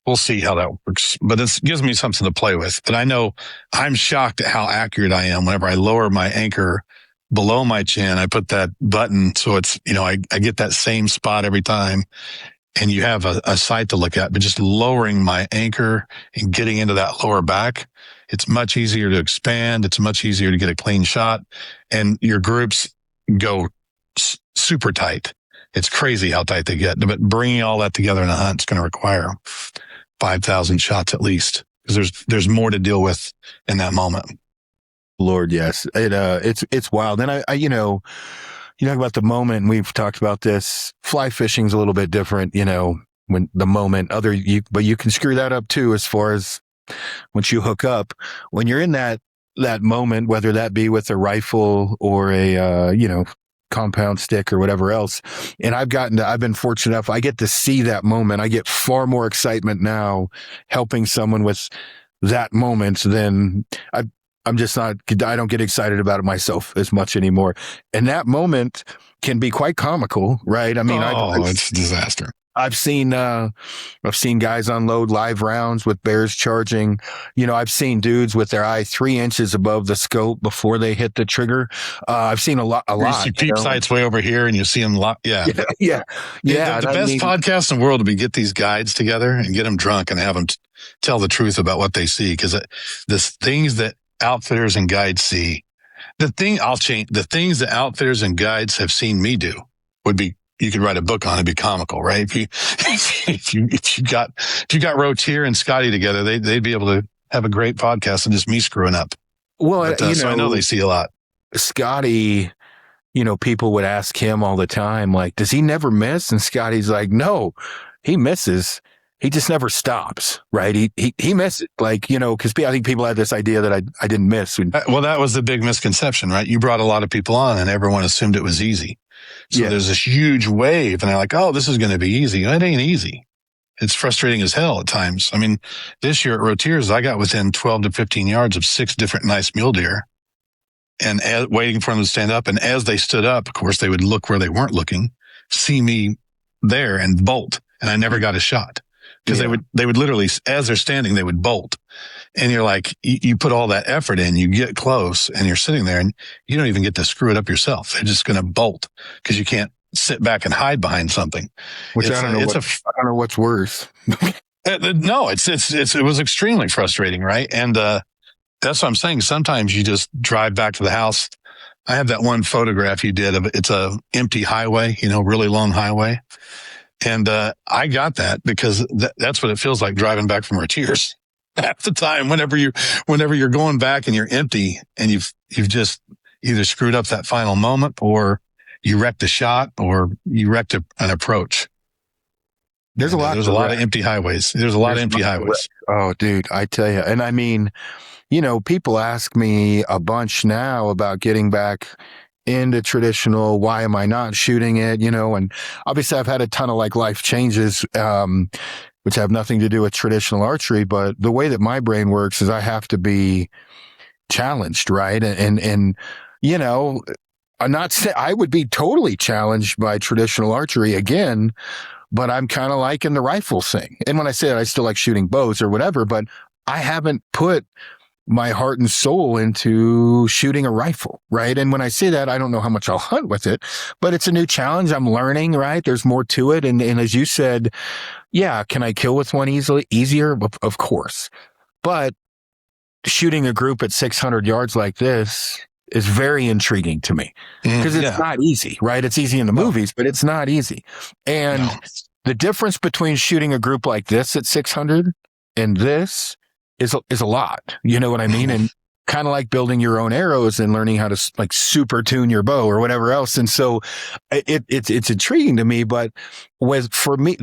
We'll see how that works, but it gives me something to play with. But I know I'm shocked at how accurate I am. Whenever I lower my anchor below my chin, I put that button. So it's, I get that same spot every time, and you have a sight to look at, but just lowering my anchor and getting into that lower back, it's much easier to expand. It's much easier to get a clean shot, and your groups go super tight. It's crazy how tight they get, but bringing all that together in a hunt is going to require 5,000 shots at least, because there's more to deal with in that moment. Lord, yes, it's wild. And I you talk about the moment, and we've talked about this. Fly fishing's a little bit different, when the moment but you can screw that up too, as far as once you hook up, when you're in that moment, whether that be with a rifle or a compound stick or whatever else. And I've been fortunate enough, I get to see that moment. I get far more excitement now helping someone with that moment than I don't get excited about it myself as much anymore. And that moment can be quite comical, right? I mean, it's a disaster. I've seen guys unload live rounds with bears charging. I've seen dudes with their eye 3 inches above the scope before they hit the trigger. I've seen a lot. You see peep sights way over here, and you see them. Yeah. The best podcast in the world would be get these guides together and get them drunk and have them tell the truth about what they see, because the things that outfitters and guides see, the things that outfitters and guides have seen me do would be. You could write a book on it, be comical, right? If you got Rotier and Scotty together, they'd be able to have a great podcast and just me screwing up. Well, so I know they see a lot. Scotty, people would ask him all the time, like, does he never miss? And Scotty's like, no, he misses. He just never stops, right? He misses, because I think people had this idea that I didn't miss. Well, that was the big misconception, right? You brought a lot of people on, and everyone assumed it was easy. So there's this huge wave, and they're like, oh, this is going to be easy. It ain't easy. It's frustrating as hell at times. I mean, this year at Rotier's, I got within 12 to 15 yards of 6 different nice mule deer, and waiting for them to stand up. And as they stood up, of course, they would look where they weren't looking, see me there, and bolt. And I never got a shot, because they would literally, as they're standing, they would bolt. And you're like, you put all that effort in, you get close, and you're sitting there, and you don't even get to screw it up yourself. They're just going to bolt, because you can't sit back and hide behind something. Which I don't know what's worse. No, it was extremely frustrating, right? And that's what I'm saying. Sometimes you just drive back to the house. I have that one photograph you did of it's a empty highway, really long highway. And I got that because that's what it feels like driving back from Rotier's. Half the time, whenever you're going back and you're empty, and you've just either screwed up that final moment, or you wrecked a shot, or you wrecked an approach. There's a lot of empty highways. There's a lot of empty highways. Oh, dude, I tell you. And I mean, people ask me a bunch now about getting back into traditional. Why am I not shooting it? And obviously I've had a ton of life changes, which have nothing to do with traditional archery, but the way that my brain works is I have to be challenged, right? And I'm not saying I would be totally challenged by traditional archery again, but I'm kind of liking the rifle thing. And when I say that, I still like shooting bows or whatever, but I haven't put my heart and soul into shooting a rifle, right? And when I say that, I don't know how much I'll hunt with it, but it's a new challenge. I'm learning, right? There's more to it. And as you said, yeah, can I kill with one easier? Of course. But shooting a group at 600 yards like this is very intriguing to me, because it's not easy, right? It's easy in the movies, but it's not easy. And the difference between shooting a group like this at 600 and this is a lot. You know what I mean? And kind of like building your own arrows and learning how to super tune your bow or whatever else. And so it's intriguing to me, but for me,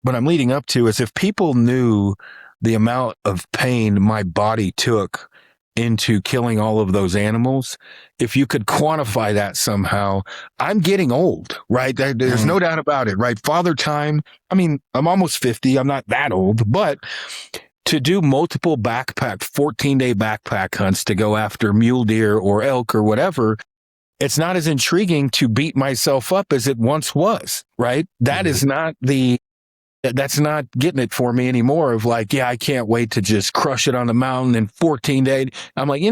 what I'm leading up to is, if people knew the amount of pain my body took into killing all of those animals, if you could quantify that somehow, I'm getting old, right? There's no doubt about it, right? Father time. I mean, I'm almost 50. I'm not that old, but to do multiple 14-day backpack hunts to go after mule deer or elk or whatever, it's not as intriguing to beat myself up as it once was, right? That is not that's not getting it for me anymore of like, yeah, I can't wait to just crush it on the mountain in 14 days. I'm like,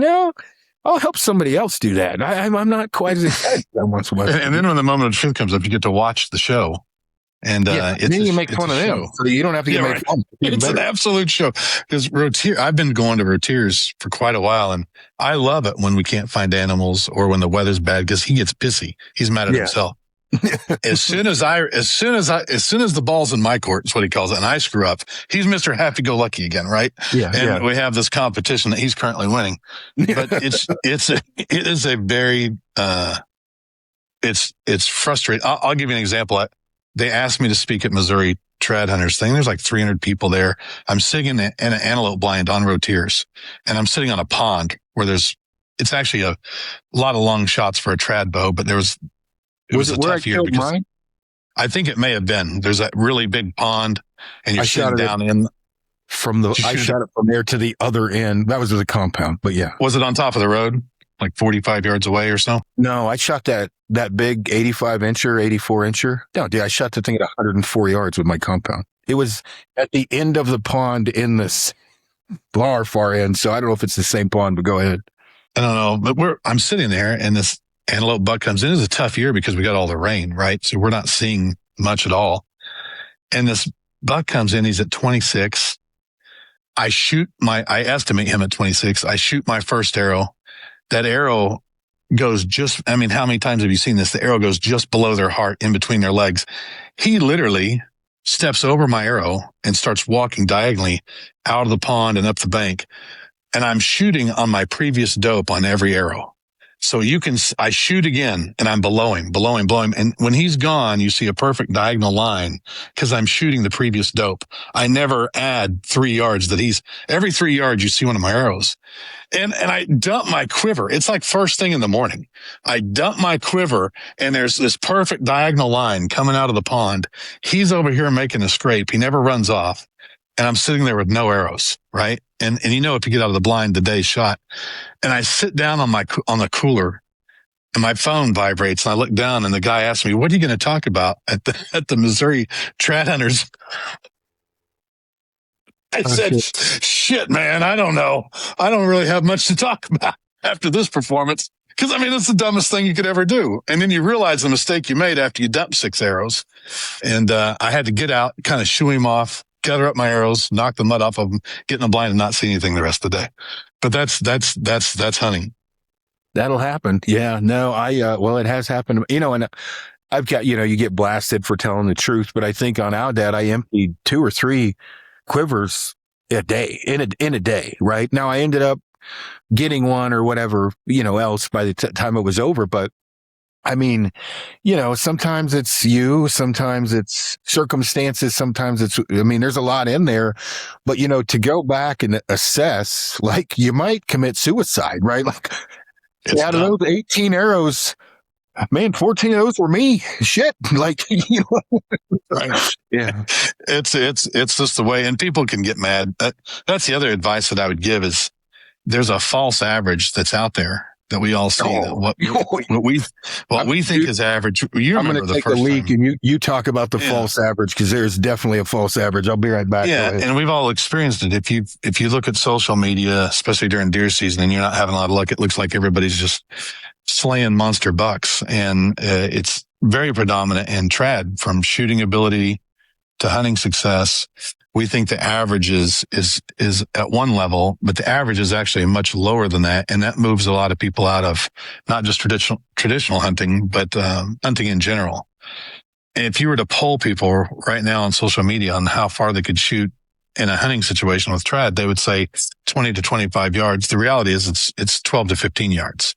I'll help somebody else do that. I'm not quite as excited as I once was. And then when the moment of truth comes up, you get to watch the show. And then you make fun of them, so you don't have to get made fun. It's an absolute show. Because I've been going to Rotiers for quite a while, and I love it when we can't find animals or when the weather's bad because he gets pissy. He's mad at himself. As soon as the ball's in my court, is what he calls it, and I screw up, he's Mr. Happy-Go-Lucky again, right? Yeah. And we have this competition that he's currently winning, but it is a very it's frustrating. I'll give you an example. They asked me to speak at Missouri Trad Hunters thing. There's like 300 people there. I'm sitting in an antelope blind on Rotiers, and I'm sitting on a pond where it's actually a lot of long shots for a trad bow, but it was a tough year because mine? I think it may have been. There's that really big pond, and you're shooting down in I shot it from there to the other end. That was the compound, but yeah. Was it on top of the road, like 45 yards away or so? No, I shot that big 85-incher, 84-incher. No, dude, I shot the thing at 104 yards with my compound. It was at the end of the pond in this far end. So I don't know if it's the same pond, but go ahead. I don't know, but I'm sitting there, and this antelope buck comes in. It was a tough year because we got all the rain, right? So we're not seeing much at all. And this buck comes in. He's at 26. I estimate him at 26. I shoot my first arrow. That arrow goes how many times have you seen this? The arrow goes just below their heart, in between their legs. He literally steps over my arrow and starts walking diagonally out of the pond and up the bank. And I'm shooting on my previous dope on every arrow. So I shoot again, and I'm below him. And when he's gone, you see a perfect diagonal line because I'm shooting the previous dope. I never add 3 yards every 3 yards you see one of my arrows. And I dump my quiver. It's like first thing in the morning. I dump my quiver, and there's this perfect diagonal line coming out of the pond. He's over here making a scrape. He never runs off. And I'm sitting there with no arrows, right? And if you get out of the blind, the day's shot. And I sit down on the cooler, and my phone vibrates, and I look down, and the guy asks me, "What are you going to talk about at the Missouri Trad Hunters?" I said, "Shit, man, I don't know. I don't really have much to talk about after this performance." Because, it's the dumbest thing you could ever do. And then you realize the mistake you made after you dumped 6 arrows. And I had to get out, kind of shoo him off, gather up my arrows, knock the mud off of them, get in the blind, and not see anything the rest of the day. But that's hunting. That'll happen. Yeah. No, it has happened. And I've got, you get blasted for telling the truth, but I think on Outdad, I emptied 2 or 3 quivers a day in a day. Right now, I ended up getting one or whatever, else by the time it was over. But sometimes it's you, sometimes it's circumstances, sometimes it's, there's a lot in there, but to go back and assess, like you might commit suicide, right? Like out of those 18 arrows, man, 14 of those were me. Shit. Like, right. Yeah. It's just the way, and people can get mad. That's the other advice that I would give is there's a false average that's out there that we all see. What we think is average. I'm going to take a leak, and you talk about the false average, because there's definitely a false average. I'll be right back. Yeah, and we've all experienced it. If you look at social media, especially during deer season, and you're not having a lot of luck, it looks like everybody's just slaying monster bucks, and it's very predominant in trad, from shooting ability to hunting success. We think the average is at one level, but the average is actually much lower than that. And that moves a lot of people out of not just traditional hunting, but hunting in general. And if you were to poll people right now on social media on how far they could shoot in a hunting situation with trad, they would say 20 to 25 yards. The reality is it's 12 to 15 yards.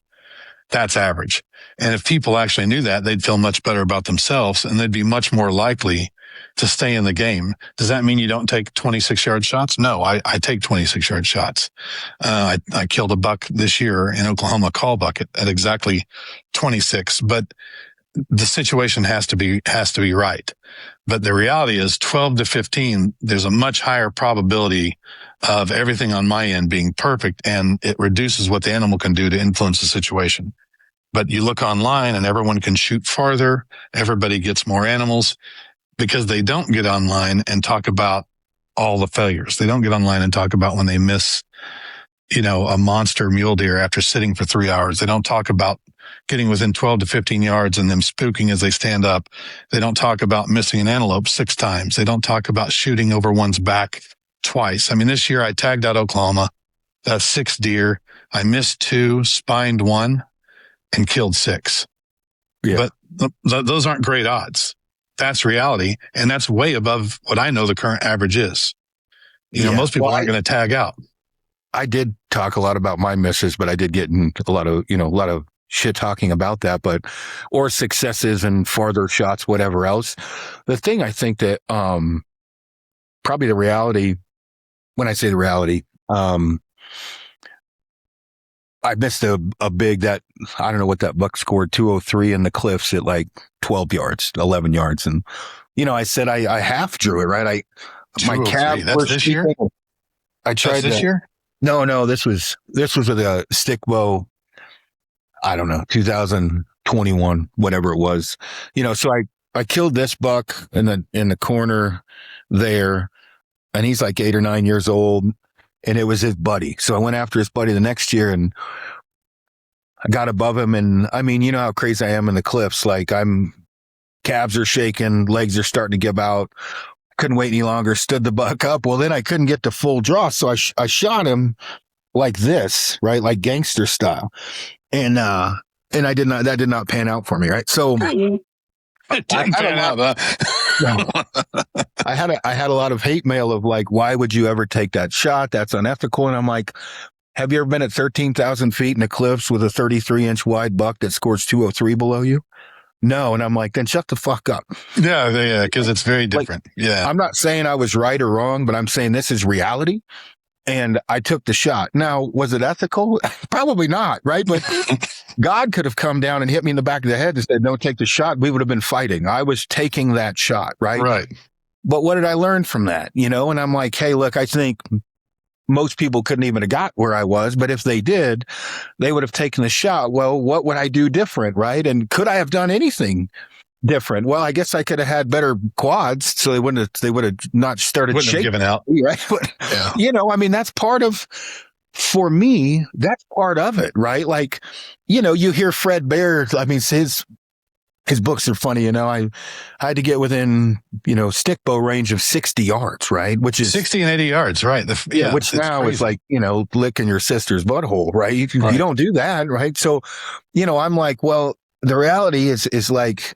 That's average. And if people actually knew that, they'd feel much better about themselves, and they'd be much more likely to stay in the game. Does that mean you don't take 26-yard shots? No, I take 26-yard shots. I killed a buck this year in Oklahoma, call buck at exactly 26, but the situation has to be right. But the reality is 12 to 15, there's a much higher probability of everything on my end being perfect, and it reduces what the animal can do to influence the situation. But you look online and everyone can shoot farther. Everybody gets more animals because they don't get online and talk about all the failures. They don't get online and talk about when they miss, a monster mule deer after sitting for 3 hours. They don't talk about getting within 12 to 15 yards and them spooking as they stand up. They don't talk about missing an antelope 6 times. They don't talk about shooting over one's back twice. I mean, this year I tagged out Oklahoma, 6 deer. I missed 2, spined 1, and killed 6. Yeah. But those aren't great odds. That's reality. And that's way above what I know the current average is. Most people aren't going to tag out. I did talk a lot about my misses, but I did get in a lot of shit talking about that, or successes and farther shots, whatever else. The thing I think that, probably the reality, when I say the reality, I missed a big that, I don't know what that buck scored, 203 in the cliffs at like 12 yards, 11 yards. And, I said, I half drew it, right? My calf was this year. I tried this year. No, this was with a stick bow. I don't know, 2021, whatever it was, so I killed this buck in the corner there, and he's like 8 or 9 years old, and it was his buddy. So I went after his buddy the next year, and I got above him. And I mean, how crazy I am in the cliffs. Like, calves are shaking, legs are starting to give out. Couldn't wait any longer, stood the buck up. Well, then I couldn't get to full draw. So I shot him like this, right? Like gangster style. And that did not pan out for me. Right. So it didn't pan out. I had a lot of hate mail of like, why would you ever take that shot? That's unethical. And I'm like, have you ever been at 13,000 feet in the cliffs with a 33-inch wide buck that scores 203 below you? No. And I'm like, then shut the fuck up. Yeah, because it's very different. Yeah. I'm not saying I was right or wrong, but I'm saying this is reality. And I took the shot. Now, was it ethical? Probably not, right? But God could have come down and hit me in the back of the head and said, don't take the shot. We would have been fighting. I was taking that shot, right? Right. But what did I learn from that? And I'm like, hey, look, I think most people couldn't even have got where I was, but if they did, they would have taken the shot. Well, what would I do different, right? And could I have done anything different? Well, I guess I could have had better quads, so they would have not started wouldn't shaking, have given out, right? But, I mean, that's part of, for me, that's part of it, right? Like, you hear Fred Bear. I mean, his books are funny. I had to get within, stick bow range of 60 yards, right? Which is 60 and 80 yards, right? Which now crazy. Is like, licking your sister's butthole, right? You don't do that, right? So, I'm like, well, the reality is like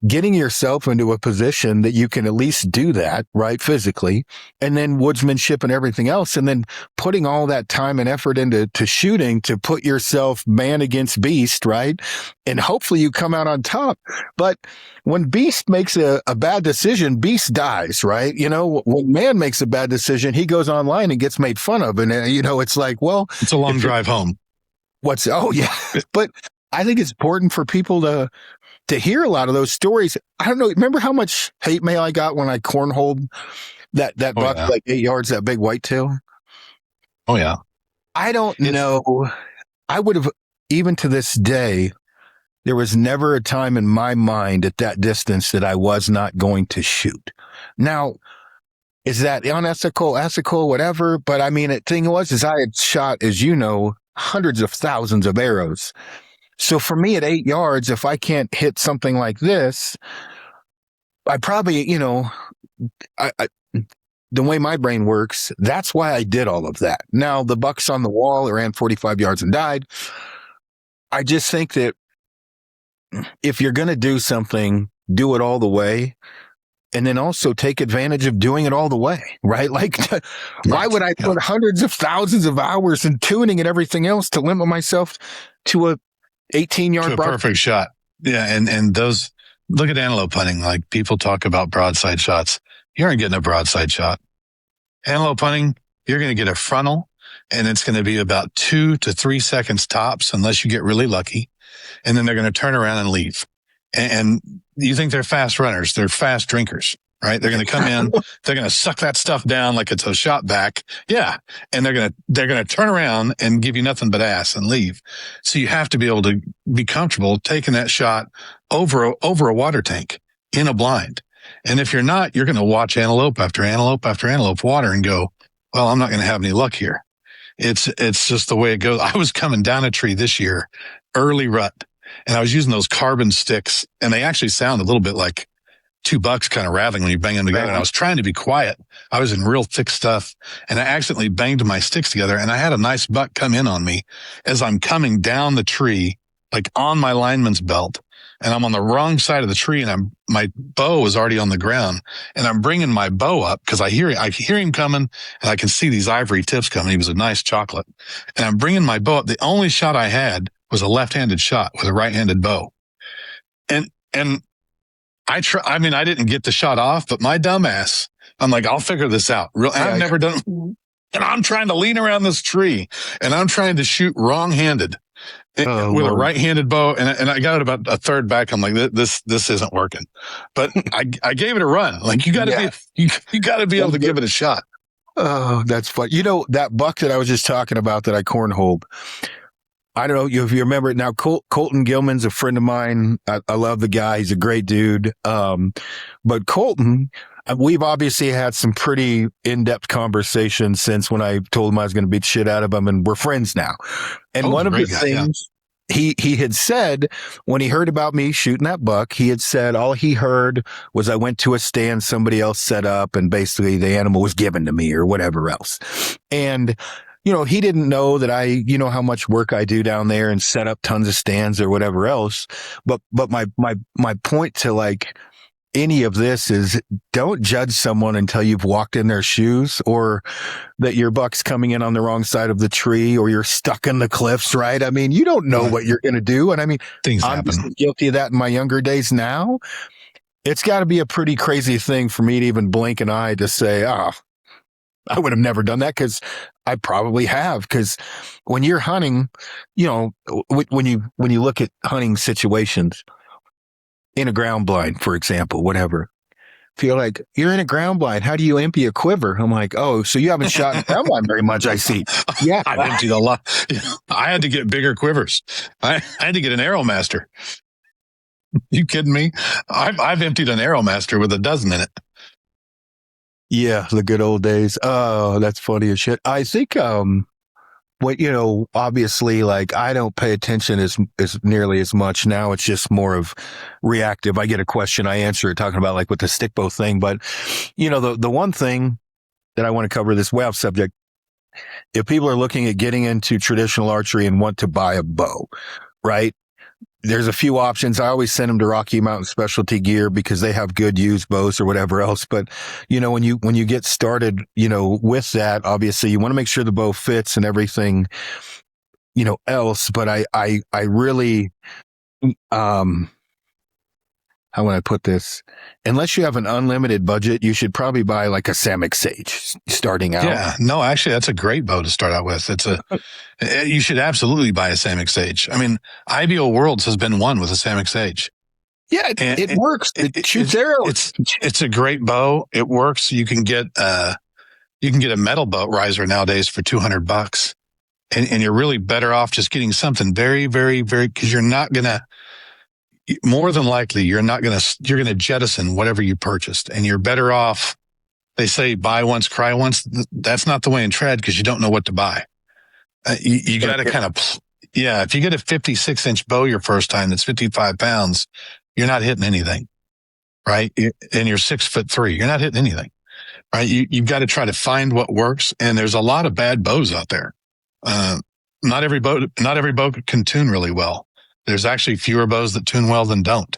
getting yourself into a position that you can at least do that, right? Physically, and then woodsmanship and everything else. And then putting all that time and effort into shooting to put yourself man against beast, right? And hopefully you come out on top. But when beast makes a bad decision, beast dies, right? When man makes a bad decision, he goes online and gets made fun of. And, it's like, well, it's a long drive home. But I think it's important for people to hear a lot of those stories. I don't know. Remember how much hate mail I got when I cornholed that buck, like 8 yards, that big whitetail? Oh yeah. I don't know. I would have, even to this day, there was never a time in my mind at that distance that I was not going to shoot. Now, is that unethical, ethical, whatever? But I mean, the thing was, I had shot, as you know, hundreds of thousands of arrows. So for me at 8 yards, if I can't hit something like this, I probably, the way my brain works, that's why I did all of that. Now the buck's on the wall, it ran 45 yards and died. I just think that if you're going to do something, do it all the way. And then also take advantage of doing it all the way, right? Like, why would I put hundreds of thousands of hours in tuning and everything else to limit myself to a 18-yard perfect shot? Yeah. And those, look at antelope hunting. Like, people talk about broadside shots. You aren't getting a broadside shot. Antelope hunting, you're going to get a frontal, and it's going to be about 2 to 3 seconds tops, unless you get really lucky. And then they're going to turn around and leave. And you think they're fast runners. They're fast drinkers. right? They're going to come in, they're going to suck that stuff down like it's a shot back. Yeah. And they're going to turn around and give you nothing but ass and leave. So you have to be able to be comfortable taking that shot over a water tank in a blind. And if you're not, you're going to watch antelope after antelope after antelope water and go, well, I'm not going to have any luck here. It's just the way it goes. I was coming down a tree this year, early rut, and I was using those carbon sticks, and they actually sound a little bit like $2 kind of rattling when you bang them together. And I was trying to be quiet. I was in real thick stuff, and I accidentally banged my sticks together, and I had a nice buck come in on me as I'm coming down the tree, like on my lineman's belt, and I'm on the wrong side of the tree, and my bow is already on the ground, and I'm bringing my bow up because I hear him coming, and I can see these ivory tips coming. He was a nice chocolate, and I'm bringing my bow up. The only shot I had was a left-handed shot with a right-handed bow, and I didn't get the shot off, but my dumbass, I'm like, I'll figure this out. I've never done, and I'm trying to lean around this tree, and I'm trying to shoot wrong-handed with a right-handed bow, and I got it about a third back. I'm like, this isn't working, but I gave it a run. Like you got to be, you got to be able to give it a shot. Oh, that's fun. You know, that buck that I was just talking about that I cornholed, I don't know if you remember it now. Colton Gilman's a friend of mine. I love the guy. He's a great dude. But Colton, we've obviously had some pretty in-depth conversations since when I told him I was going to beat shit out of him, and we're friends now. And one of the things he had said when he heard about me shooting that buck, he had said all he heard was I went to a stand somebody else set up, and basically the animal was given to me or whatever else. And you know, he didn't know that how much work I do down there and set up tons of stands or whatever else. But my point to like any of this is don't judge someone until you've walked in their shoes, or that your buck's coming in on the wrong side of the tree, or you're stuck in the cliffs, right? I mean, you don't know what you're going to do. And I mean, things I'm happen. Guilty of that in my younger days now. It's got to be a pretty crazy thing for me to even blink an eye to say, I would have never done that, because I probably have. Because when you're hunting, you know, when you look at hunting situations in a ground blind, for example, whatever, feel like you're in a ground blind. How do you empty a quiver? I'm like, oh, so you haven't shot in a ground blind very much, I see. Yeah, I've emptied a lot. I had to get bigger quivers. I had to get an Arrowmaster. You kidding me? I've emptied an Arrowmaster with a dozen in it. Yeah, the good old days. Oh, that's funny as shit. I think, obviously, like, I don't pay attention as nearly as much now. It's just more of reactive. I get a question, I answer it, talking about like with the stick bow thing. But, you know, the one thing that I want to cover this way off subject, if people are looking at getting into traditional archery and want to buy a bow, right? There's a few options. I always send them to Rocky Mountain Specialty Gear because they have good used bows or whatever else. But, you know, when you get started, you know, with that, obviously you want to make sure the bow fits and everything, you know, else. But I really, how would I put this? Unless you have an unlimited budget, you should probably buy like a Samick Sage starting out. Yeah, no, actually, that's a great bow to start out with. You should absolutely buy a Samick Sage. I mean, IBO Worlds has been won with a Samick Sage. Yeah, it works. It shoots arrows. It's a great bow. It works. You can get a metal boat riser nowadays for $200, and you're really better off just getting something very, very, very, because you're not gonna. More than likely, you're going to jettison whatever you purchased, and you're better off. They say buy once, cry once. That's not the way in trad, because you don't know what to buy. You got to kind of, if you get a 56-inch bow your first time, that's 55 pounds, you're not hitting anything, right? And you're 6'3", you're not hitting anything, right? You've got to try to find what works. And there's a lot of bad bows out there. Not every bow can tune really well. There's actually fewer bows that tune well than don't.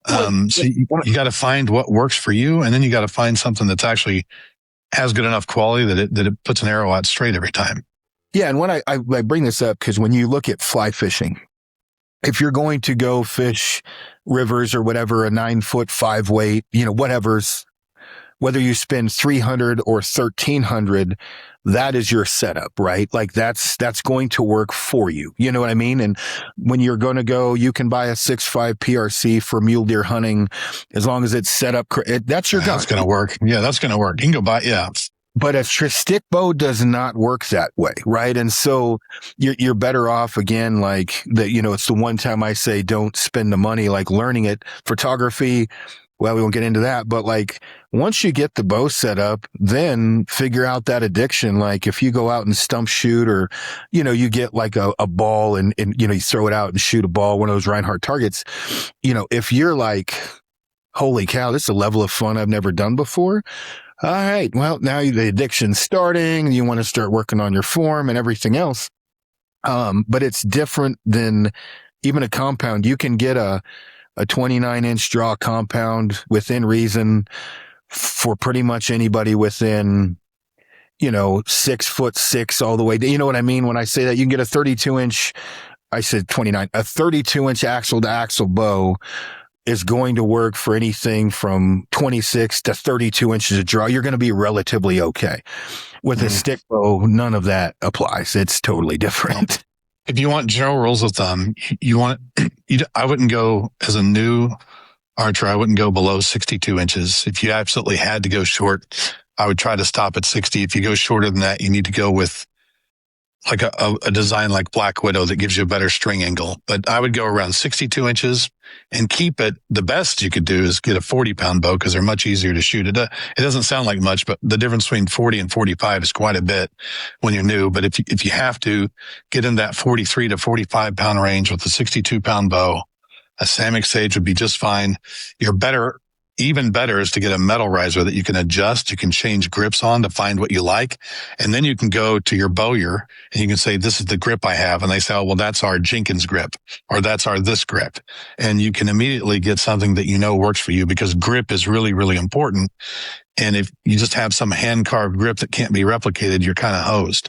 So you got to find what works for you, and then you got to find something that's actually has good enough quality that it puts an arrow out straight every time. Yeah, and when I bring this up, because when you look at fly fishing, if you're going to go fish rivers or whatever, a 9-foot 5 weight, you know, whatever's whether you spend 300 or 1300, that is your setup, right? Like that's going to work for you. You know what I mean? And when you're going to go, you can buy a 6.5 PRC for mule deer hunting as long as it's set up. That's your gun. That's going to work. Yeah, that's going to work. You can go buy, yeah. But a stick bow does not work that way, right? And so you're better off again, like that. It's the one time I say don't spend the money, like learning it. Photography, well, we won't get into that, but like once you get the bow set up, then figure out that addiction. Like if you go out and stump shoot, or you get like a ball and you throw it out and shoot a ball, one of those Reinhardt targets. If you're like, holy cow, this is a level of fun I've never done before. All right. Well, now the addiction's starting and you want to start working on your form and everything else. But it's different than even a compound. You can get a 29-inch draw compound within reason for pretty much anybody within, 6'6" all the way. You know what I mean? When I say that, you can get a 32-inch, I said 29, a 32-inch axle to axle bow is going to work for anything from 26 to 32 inches of draw. You're going to be relatively okay. With a stick bow, none of that applies. It's totally different. If you want general rules of thumb, I wouldn't go as a new archer. I wouldn't go below 62 inches. If you absolutely had to go short, I would try to stop at 60. If you go shorter than that, you need to go with like a design like Black Widow that gives you a better string angle. But I would go around 62 inches and keep it. The best you could do is get a 40-pound bow because they're much easier to shoot. It doesn't sound like much, but the difference between 40 and 45 is quite a bit when you're new. But if you have to get in that 43 to 45-pound range with a 62-pound bow, a Samick Sage would be just fine. Even better is to get a metal riser that you can adjust. You can change grips on to find what you like. And then you can go to your bowyer and you can say, this is the grip I have. And they say, oh, well, that's our Jenkins grip, or that's our this grip. And you can immediately get something that works for you, because grip is really, really important. And if you just have some hand-carved grip that can't be replicated, you're kind of hosed.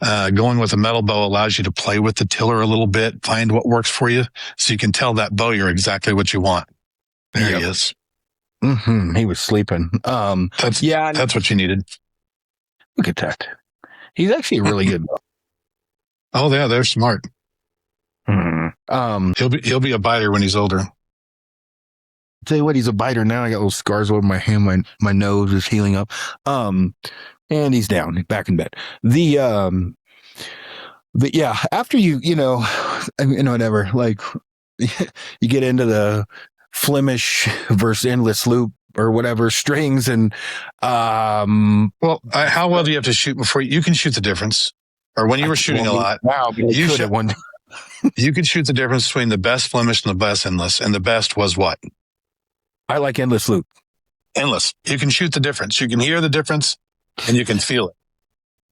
Going with a metal bow allows you to play with the tiller a little bit, find what works for you, so you can tell that bowyer exactly what you want. There he is. Mm-hmm. He was sleeping. That's what you needed. Look at that. He's actually really good. Oh yeah, they're smart. Mm-hmm. He'll be a biter when he's older. Tell you what, he's a biter now. I got little scars over my hand. My nose is healing up. And he's down, back in bed. After whatever, like you get into the Flemish versus endless loop or whatever strings, and how well do you have to shoot before you can shoot the difference? Or when you were shooting a lot, you could shoot the difference between the best Flemish and the best endless, and the best was what? I like endless loop. Endless. You can shoot the difference. You can hear the difference, and you can feel it.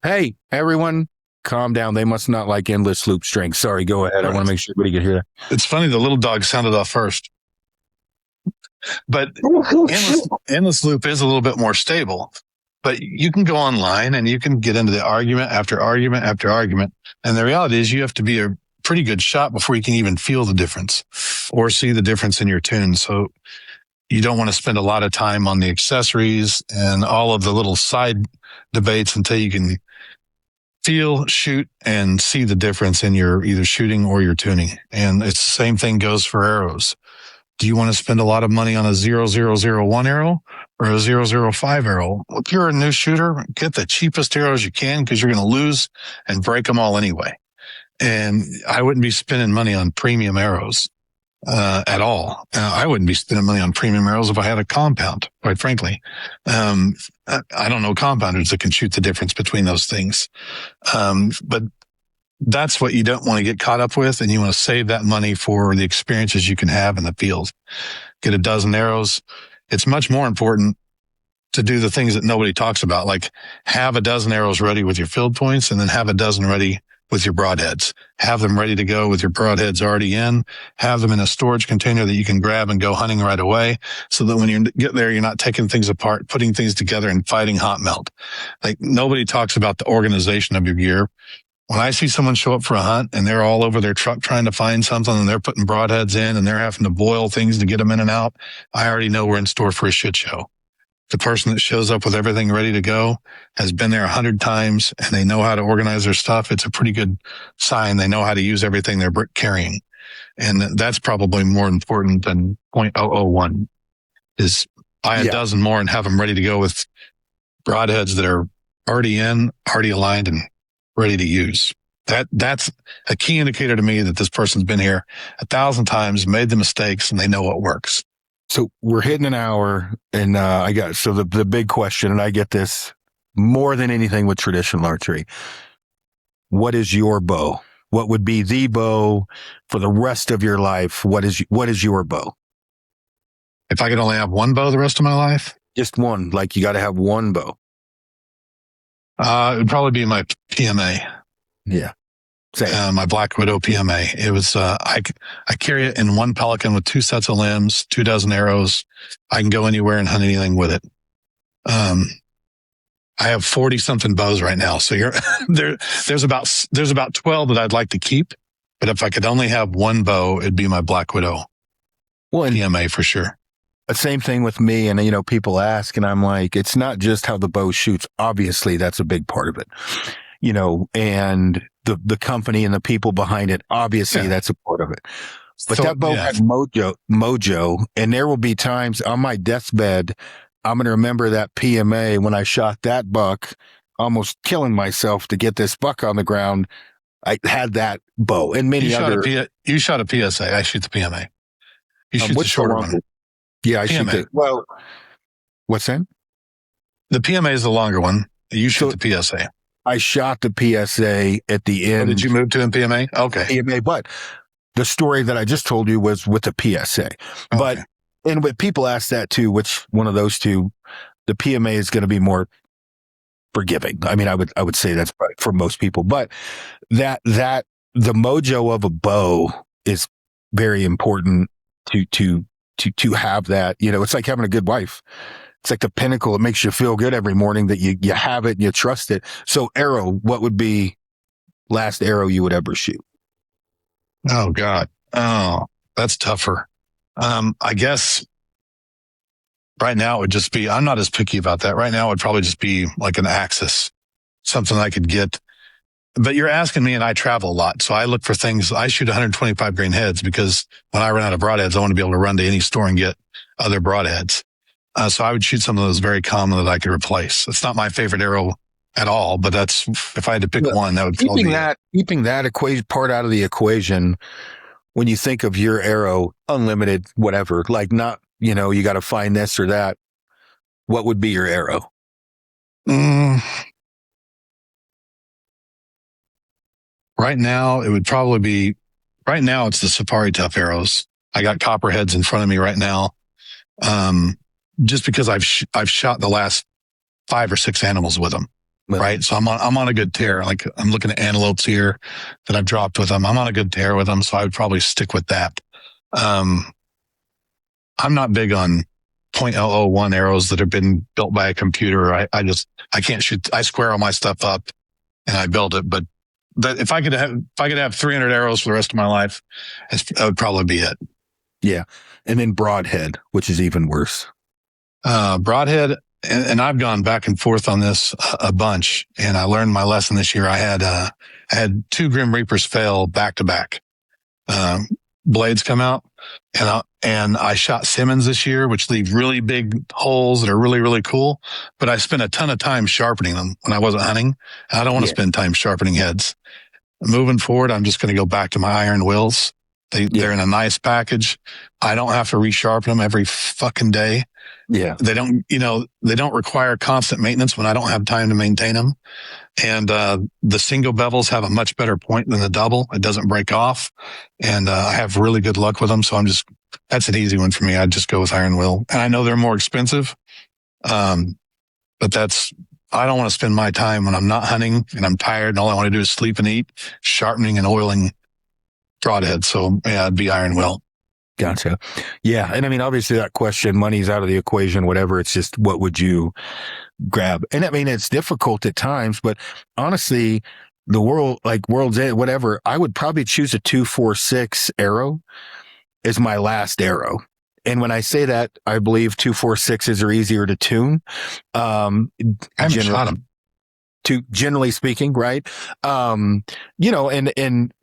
Hey, everyone, calm down. They must not like endless loop strings. Sorry, go ahead. Right. I want to make sure everybody can hear that. It's funny, the little dog sounded off first. But endless loop is a little bit more stable. But you can go online and you can get into the argument after argument after argument. And the reality is you have to be a pretty good shot before you can even feel the difference or see the difference in your tune. So you don't want to spend a lot of time on the accessories and all of the little side debates until you can feel, shoot, and see the difference in your either shooting or your tuning. And it's the same thing goes for arrows. Do you want to spend a lot of money on a 0001 arrow or a 005 arrow? If you're a new shooter, get the cheapest arrows you can, because you're going to lose and break them all anyway. And I wouldn't be spending money on premium arrows at all. I wouldn't be spending money on premium arrows if I had a compound, quite frankly. I don't know compounders that can shoot the difference between those things. But that's what you don't want to get caught up with, and you want to save that money for the experiences you can have in the field. Get a dozen arrows. It's much more important to do the things that nobody talks about, like have a dozen arrows ready with your field points, and then have a dozen ready with your broadheads. Have them ready to go with your broadheads already in. Have them in a storage container that you can grab and go hunting right away, so that when you get there, you're not taking things apart, putting things together, and fighting hot melt. Like, nobody talks about the organization of your gear. When I see someone show up for a hunt and they're all over their truck trying to find something, and they're putting broadheads in and they're having to boil things to get them in and out, I already know we're in store for a shit show. the person that shows up with everything ready to go has been there 100 times and they know how to organize their stuff, it's a pretty good sign they know how to use everything they're carrying. And that's probably more important than 0.001 is buy a dozen more and have them ready to go with broadheads that are already aligned and ready to use. That's a key indicator to me that this person's been here 1,000 times, made the mistakes, and they know what works. So we're hitting an hour, and the big question, and I get this more than anything with traditional archery. What is your bow? What would be the bow for the rest of your life? What is your bow? If I could only have one bow the rest of my life? Just one. Like, you got to have one bow. It would probably be my PMA. Yeah. Same. My Black Widow PMA. It was, I carry it in one Pelican with 2 sets of limbs, 2 dozen arrows. I can go anywhere and hunt anything with it. I have 40 something bows right now. So there's about 12 that I'd like to keep. But if I could only have one bow, it'd be my Black Widow. Well, PMA for sure. The same thing with me. And, people ask, and I'm like, it's not just how the bow shoots. Obviously, that's a big part of it, and the company and the people behind it. Obviously, that's a part of it. But that bow had mojo. And there will be times on my deathbed, I'm going to remember that PMA when I shot that buck, almost killing myself to get this buck on the ground. I had that bow and many other. You shot a PSA. I shoot the PMA. You shoot the shorter one. Yeah, I shoot the. Well, what's that? The PMA is the longer one. You shoot the PSA. I shot the PSA at the end. Did you move to a PMA? Okay. PMA, but the story that I just told you was with the PSA. Okay. But, and when people ask that too, which one of those two, the PMA is going to be more forgiving. I mean, I would say that's right for most people, but that the mojo of a bow is very important to have that. It's like having a good wife. It's like the pinnacle. It makes you feel good every morning that you have it and you trust it. So arrow, what would be last arrow you would ever shoot? Oh God. Oh, that's tougher. I guess right now it would just be, I'm not as picky about that. Right now it would probably just be like an Axis, something I could get. But you're asking me, and I travel a lot. So I look for things. I shoot 125 grain heads because when I run out of broadheads, I want to be able to run to any store and get other broadheads. So I would shoot some of those very common that I could replace. It's not my favorite arrow at all, but that's, if I had to pick one, that would probably be keeping that equation part out of the equation. When you think of your arrow, unlimited, whatever, like not, you got to find this or that. What would be your arrow? Right now, it would probably be, right now it's the Safari Tough arrows. I got copperheads in front of me right now. Just because I've shot the last 5 or 6 animals with them. Right. So I'm on a good tear. Like I'm looking at antelopes here that I've dropped with them. I'm on a good tear with them. So I would probably stick with that. I'm not big on 0.001 arrows that have been built by a computer. I can't shoot. I square all my stuff up and I build it. But if I could have 300 arrows for the rest of my life, that would probably be it. Yeah. And then broadhead, which is even worse. Broadhead. And I've gone back and forth on this a bunch, and I learned my lesson this year. I had 2 Grim Reapers fail back to back. Blades come out, and I shot Simmons this year, which leave really big holes that are really, really cool. But I spent a ton of time sharpening them when I wasn't hunting. And I don't want to spend time sharpening heads. Moving forward, I'm just going to go back to my iron wills. They're in a nice package. I don't have to resharpen them every fucking day. Yeah. They don't require constant maintenance when I don't have time to maintain them. And, the single bevels have a much better point than the double. It doesn't break off. And, I have really good luck with them. So that's an easy one for me. I'd just go with iron will. And I know they're more expensive. But I don't want to spend my time when I'm not hunting and I'm tired and all I want to do is sleep and eat, sharpening and oiling broadhead. So yeah, it'd be iron will. Gotcha. Yeah. And I mean, obviously that question, money's out of the equation, whatever. It's just, what would you grab? And I mean, it's difficult at times, but honestly, the World's End, whatever, I would probably choose a 2.46 arrow as my last arrow. And when I say that, I believe 2.46s are easier to tune. I haven't shot them. Generally speaking, right? And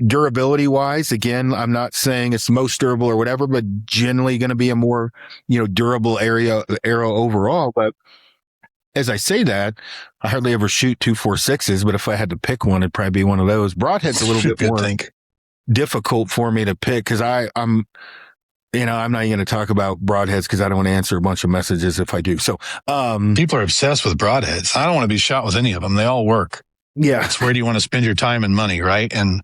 durability wise, again, I'm not saying it's the most durable or whatever, but generally going to be a more, durable arrow overall. But as I say that, I hardly ever shoot 2.46s, but if I had to pick one, it'd probably be one of those. Broadhead's a little bit more difficult for me to pick because I'm not even going to talk about broadheads because I don't want to answer a bunch of messages if I do. So, people are obsessed with broadheads. I don't want to be shot with any of them. They all work. Yeah. It's where do you want to spend your time and money, right? And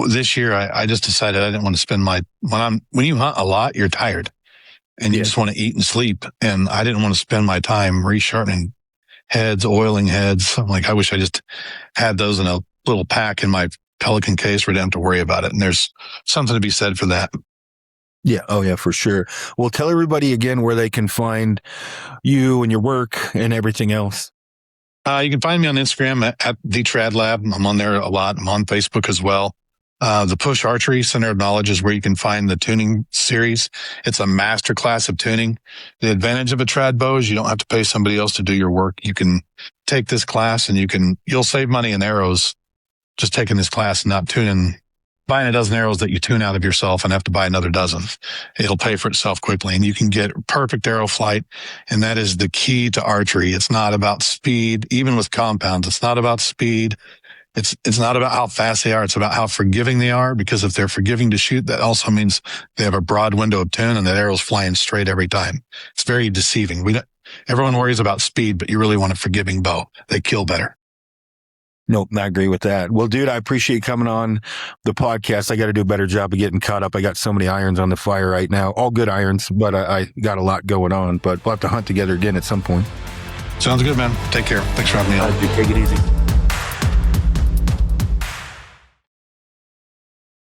this year I just decided I didn't want to spend when you hunt a lot, you're tired and you just want to eat and sleep. And I didn't want to spend my time resharpening heads, oiling heads. I'm like, I wish I just had those in a little pack in my Pelican case where I didn't have to worry about it. And there's something to be said for that. Yeah. Oh, yeah, for sure. Well, tell everybody again where they can find you and your work and everything else. You can find me on Instagram at the Trad Lab. I'm on there a lot. I'm on Facebook as well. The Push Archery Center of Knowledge is where you can find the tuning series. It's a master class of tuning. The advantage of a trad bow is you don't have to pay somebody else to do your work. You can take this class and you'll save money in arrows just taking this class and not buying a dozen arrows that you tune out of yourself and have to buy another dozen. It'll pay for itself quickly and you can get perfect arrow flight. And that is the key to archery. It's not about speed, even with compounds. It's not about speed. It's not about how fast they are. It's about how forgiving they are, because if they're forgiving to shoot, that also means they have a broad window of tune and that arrow's flying straight every time. It's very deceiving. Everyone worries about speed, but you really want a forgiving bow. They kill better. Nope, I agree with that. Well, dude, I appreciate you coming on the podcast. I got to do a better job of getting caught up. I got so many irons on the fire right now. All good irons, but I got a lot going on. But we'll have to hunt together again at some point. Sounds good, man. Take care. Thanks for having me on. Take it easy.